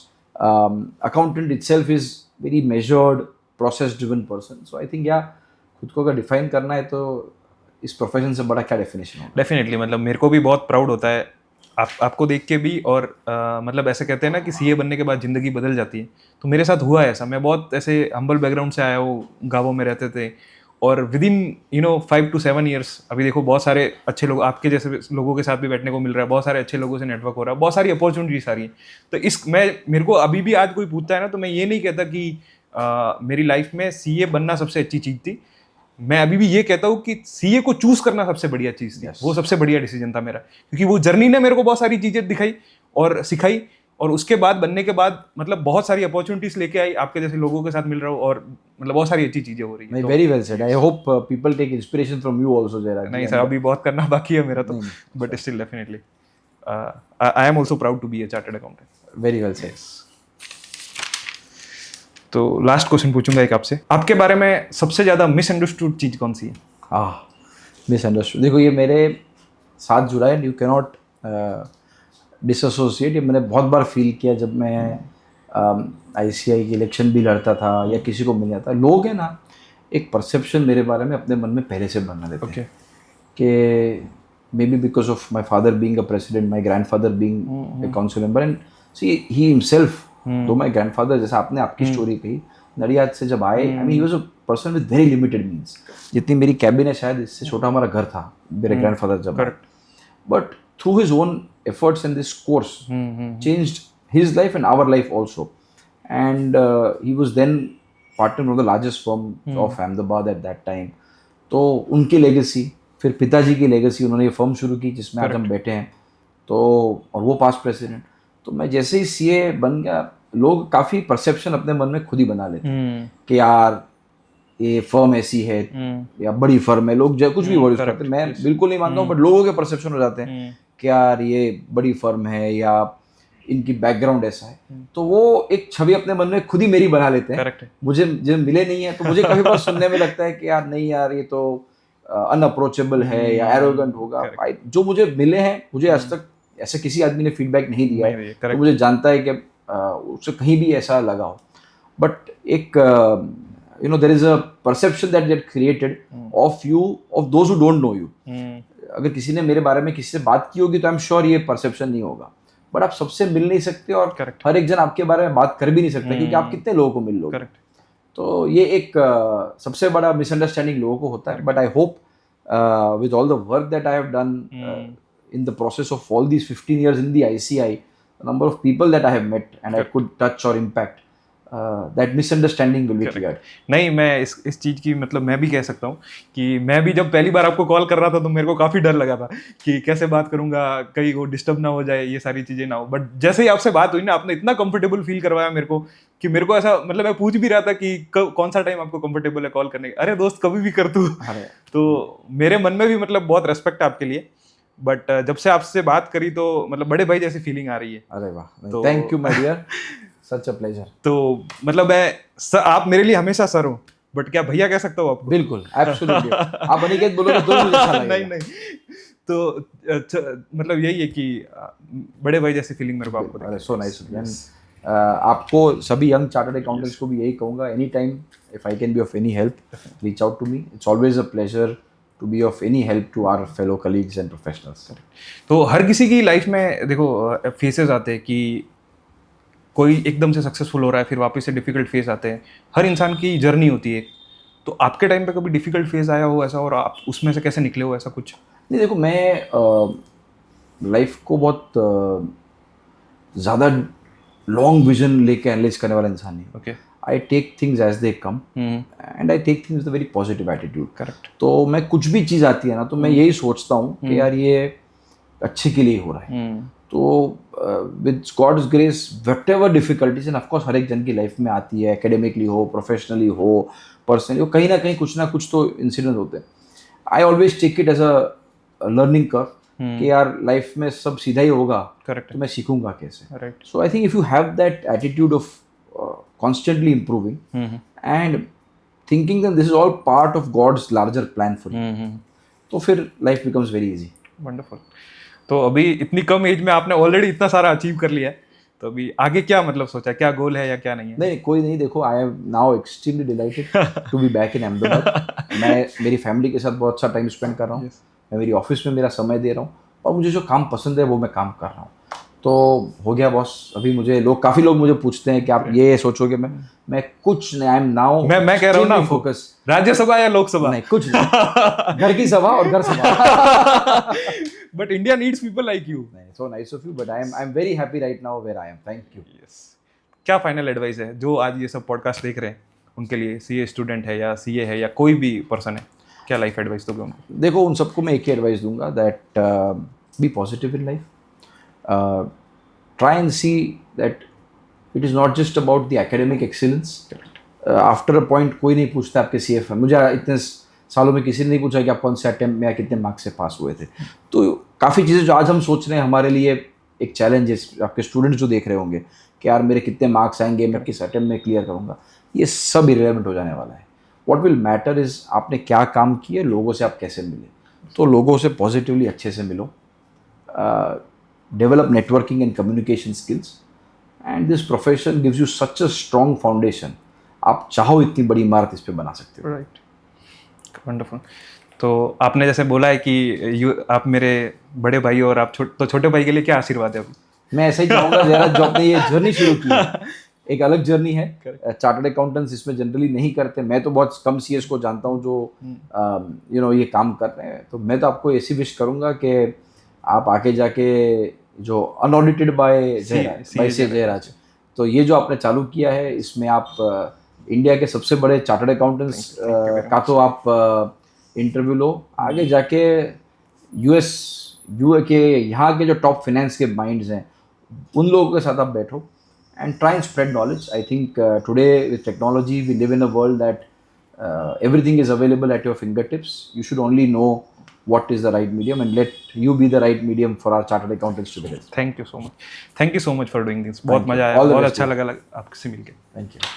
Accountant itself is very measured, process-driven person. So I think yeah, खुद को अगर डिफाइन करना है तो इस प्रोफेशन से बड़ा क्या डेफिनेशन होगा? डेफिनेटली. मतलब मेरे को भी बहुत प्राउड होता है आपको देख के भी. और मतलब ऐसे कहते हैं ना कि सीए बनने के बाद ज़िंदगी बदल जाती है, तो मेरे साथ हुआ है ऐसा. मैं बहुत ऐसे हम्बल बैकग्राउंड से आया हूँ, गाँवों में रहते थे, और विद इन 5 to 7 years अभी देखो बहुत सारे अच्छे लोग, आपके जैसे लोगों के साथ भी बैठने को मिल रहा है, बहुत सारे अच्छे लोगों से नेटवर्क हो रहा है, बहुत सारी अपॉर्चुनिटीज आ रही है. तो मेरे को अभी भी आज कोई पूछता है ना, तो मैं ये नहीं कहता कि मेरी लाइफ में सीए बनना सबसे अच्छी चीज़ थी. मैं अभी भी ये कहता हूँ कि सीए को चूज करना सबसे बढ़िया चीज़ थी. वो सबसे बढ़िया डिसीजन था मेरा, क्योंकि वो जर्नी ने मेरे को बहुत सारी चीज़ें दिखाई और सिखाई, और उसके बाद बनने के बाद मतलब बहुत सारी अपॉर्चुनिटीज लेके आई, आपके जैसे लोगों के साथ मिल रहा हूँ, और मतलब बहुत सारी अच्छी चीज़ें हो रही है. Very well said. I hope people take inspiration from you also Jayraj. नहीं सर, अभी बहुत करना बाकी है मेरा तो, but still definitely I am also proud to be a chartered accountant. Very well said. तो लास्ट क्वेश्चन पूछूंगा एक आपसे. आपके बारे में सबसे ज़्यादा मिसअंडरस्टूड चीज़ कौन सी है? मिसअंडरस्टूड. देखो, ये मेरे साथ जुड़ा है. You can not dissociate. ये मैंने बहुत बार फील किया जब मैं आईसीआई की इलेक्शन भी लड़ता था या किसी को मिल जाता. लोग हैं ना, एक परसेप्शन मेरे बारे में अपने मन में पहले से बना देते हैं कि may be because of my father being a president, my grandfather being a council member, and see he himself, though my grandfather, जैसा आपने आपकी स्टोरी कही, नडियाद से जब आए, I mean he was a person with very limited means. जितनी मेरी cabin है शायद इससे छोटा हमारा घर था मेरे ग्रैंडफादर जब आए. But through his own efforts and this course changed his life and our life also. And he was then partner of the largest firm of Ahmedabad at that time. तो उनकी लेगेसी, फिर पिताजी की लेगेसी, उन्होंने ये firm शुरू की जिसमें आज हम बैठे हैं. तो और वो पास्ट प्रेसिडेंट. तो मैं जैसे ही सीए बन गया, लोग काफ़ी परसेप्शन अपने मन में खुद ही बना लेते हैं कि यार ये फर्म ऐसी है या बड़ी फर्म है. लोग कुछ भी वर्ड करते हैं, मैं बिल्कुल नहीं मानता हूँ, बट लोगों के परसेप्शन हो जाते हैं कि यार ये बड़ी फर्म है या इनकी बैकग्राउंड ऐसा है. तो वो एक छवि अपने मन में खुद ही मेरी बना लेते हैं. मुझे जब मिले नहीं है तो मुझे कभी बार सुनने में लगता है कि यार नहीं यार, ये तो अनअप्रोचेबल है या एरोगेंट होगा. जो मुझे मिले हैं, मुझे आज तक ऐसे किसी आदमी ने फीडबैक नहीं दिया है, तो मुझे जानता है कि उससे कहीं भी ऐसा लगा हो. बट एक there is a perception that get created of you, of those who don't know you. अगर किसी ने मेरे बारे में किसी से बात की होगी तो आई एम श्योर ये परसेप्शन नहीं होगा. बट आप सबसे मिल नहीं सकते, और हर एक जन आपके बारे में बात कर भी नहीं सकता, क्योंकि आप कितने लोगों को मिल लोगे. तो ये एक सबसे बड़ा मिसअंडरस्टैंडिंग लोगों को होता है. But I hope with all the work that I have done in the process of all these 15 years in the ICI, the number of people that I have met and I could touch or impact, that misunderstanding will be cleared. नहीं, मैं इस चीज़ की मतलब मैं भी कह सकता हूँ कि मैं भी जब पहली बार आपको कॉल कर रहा था तो मेरे को काफ़ी डर लगा था कि कैसे बात करूंगा, कहीं वो डिस्टर्ब ना हो जाए, ये सारी चीज़ें ना हो। बट जैसे ही आपसे बात हुई ना, आपने इतना कंफर्टेबल फील करवाया मेरे को कि मेरे को ऐसा मतलब मैं पूछ भी रहा था कि कौन सा टाइम आपको कंफर्टेबल है कॉल करने का। अरे दोस्त, कभी भी कर तू। तो मेरे मन में भी मतलब बहुत रेस्पेक्ट है आपके लिए। बट जब से आपसे बात करी तो मतलब बड़े भाई जैसी फीलिंग आ रही है। अरे वाह, thank you my dear, such a pleasure. तो मतलब आप मेरे लिए हमेशा सर हो, बट क्या भैया कह सकता हूँ आपको? बिल्कुल, एब्सोल्युटली। आप अनिकेत बोलोगे तो मुझे अच्छा लगेगा। नहीं। तो मतलब यही है कि बड़े भाई जैसी फीलिंग मेरे को आपको अरे सो नाइस। आपको सभी यंग चार्टर्ड अकाउंटेंट्स को भी यही कहूँगा, any time if I can be of any help, reach out to me. It's always a pleasure to be of any help to our fellow colleagues and professionals. तो हर किसी की life में देखो फेसेस आते हैं कि कोई एकदम से सक्सेसफुल हो रहा है, फिर वापस से डिफिकल्ट फेज आते हैं। हर इंसान की जर्नी होती है। तो आपके टाइम पे कभी डिफिकल्ट फेज आया हो ऐसा, और आप उसमें से कैसे निकले हो, ऐसा कुछ? नहीं देखो, मैं लाइफ को बहुत ज़्यादा लॉन्ग विजन लेके एनालाइज करने वाला इंसान नहीं। Okay. I take things as they come and I take things with very positive attitude. Correct. तो मैं कुछ भी चीज़ आती है ना, तो मैं यही सोचता हूँ कि यार ये अच्छे के लिए हो रहा है। तो with God's grace whatever difficulties, and of course हर एक जन की लाइफ में आती है, एकेडमिकली हो, प्रोफेशनली हो, पर्सनली हो, कहीं ना कहीं कुछ तो इंसिडेंट होते हैं। I always take it as a learning curve कि यार लाइफ में सब सीधा ही होगा, करेक्ट, तो मैं सीखूंगा कैसे। Right. So I think if you have that attitude of constantly improving and thinking that this is all part of God's larger plan for you, तो फिर life becomes very easy. Wonderful. तो अभी इतनी कम as में आपने already इतना सारा achieve कर लिया है, तो अभी आगे क्या मतलब सोचा है, क्या गोल है या क्या नहीं है? नहीं, कोई नहीं। देखो, I am now extremely delighted to be back in Ahmedabad. मैं मेरी फैमिली के साथ बहुत सा टाइम स्पेंड कर रहा हूँ। मैं मेरी ऑफिस में मेरा समय दे रहा हूँ, और मुझे जो काम पसंद है वो मैं काम कर रहा हूँ। तो हो गया बॉस। अभी मुझे काफ़ी लोग मुझे पूछते हैं कि आप ये सोचोगे, मैं कुछ नहीं। आई एम नाउ, मैं कह रहा हूँ ना, फोकस राज्यसभा या लोकसभा नहीं, कुछ नहीं। घर की सभा और घर सभा। But India needs people like you. So nice of you, but I am very happy right now where I am. Thank you. क्या फाइनल एडवाइस है जो आज ये सब पॉडकास्ट देख रहे हैं उनके लिए? सीए स्टूडेंट है या सीए है या कोई भी पर्सन है, क्या लाइफ एडवाइस दोगे उनको? देखो, उन सबको मैं एक ही एडवाइस दूंगा, that be positive in life. Try and see that it is not just about the academic excellence. After a point कोई नहीं पूछता आपके CF में। मुझे इतने सालों में किसी ने नहीं पूछा कि आप कौन से अटेम्प्ट में या कितने मार्क्स से पास हुए थे। तो काफ़ी चीज़ें जो आज हम सोच रहे हैं हमारे लिए एक चैलेंज है, आपके स्टूडेंट्स जो देख रहे होंगे कि यार मेरे कितने मार्क्स आएंगे, मैं किस अटेम्प्ट में क्लियर करूँगा, ये सब इरेलेवेंट हो जाने वाला है। व्हाट विल मैटर इज़ आपने क्या काम किए, लोगों से आप कैसे मिले। तो लोगों से पॉजिटिवली अच्छे से मिलो, develop networking and communication skills, and this profession gives you such a strong foundation. आप चाहो इतनी बड़ी इमारत इस पे बना सकते हो। Right, wonderful. तो आपने जैसे बोला है कि आप मेरे बड़े भाई और आप तो छोटे भाई के लिए क्या आशीर्वाद है अभी? मैं ऐसा ही चाहूँगा, जरा जो आपने ये जर्नी शुरू की है, एक अलग जर्नी है। चार्टर्ड अकाउंटेंट्स इसमें जनरली नहीं करते। मैं तो बहुत कम सीएस को जानता हूँ जो ये काम कर रहे हैं। तो मैं तो आपको ऐसी विश करूँगा कि आप आके जाके जो अनऑडिटेड बाय जयराज, तो ये जो आपने चालू किया है, इसमें आप इंडिया के सबसे बड़े चार्टर्ड अकाउंटेंट्स का तो आप इंटरव्यू लो। आगे जाके यूए के यहाँ के जो टॉप फाइनेंस के माइंड्स हैं, उन लोगों के साथ आप बैठो and try and spread knowledge. I think today with technology we live in a world that everything is available at your fingertips. You should only know what is the right medium, and let you be the right medium for our chartered accountants together. Thank you so much. Thank you so much for doing this. बहुत मजा आया, बहुत अच्छा लगा आपसे मिलके। Thank you.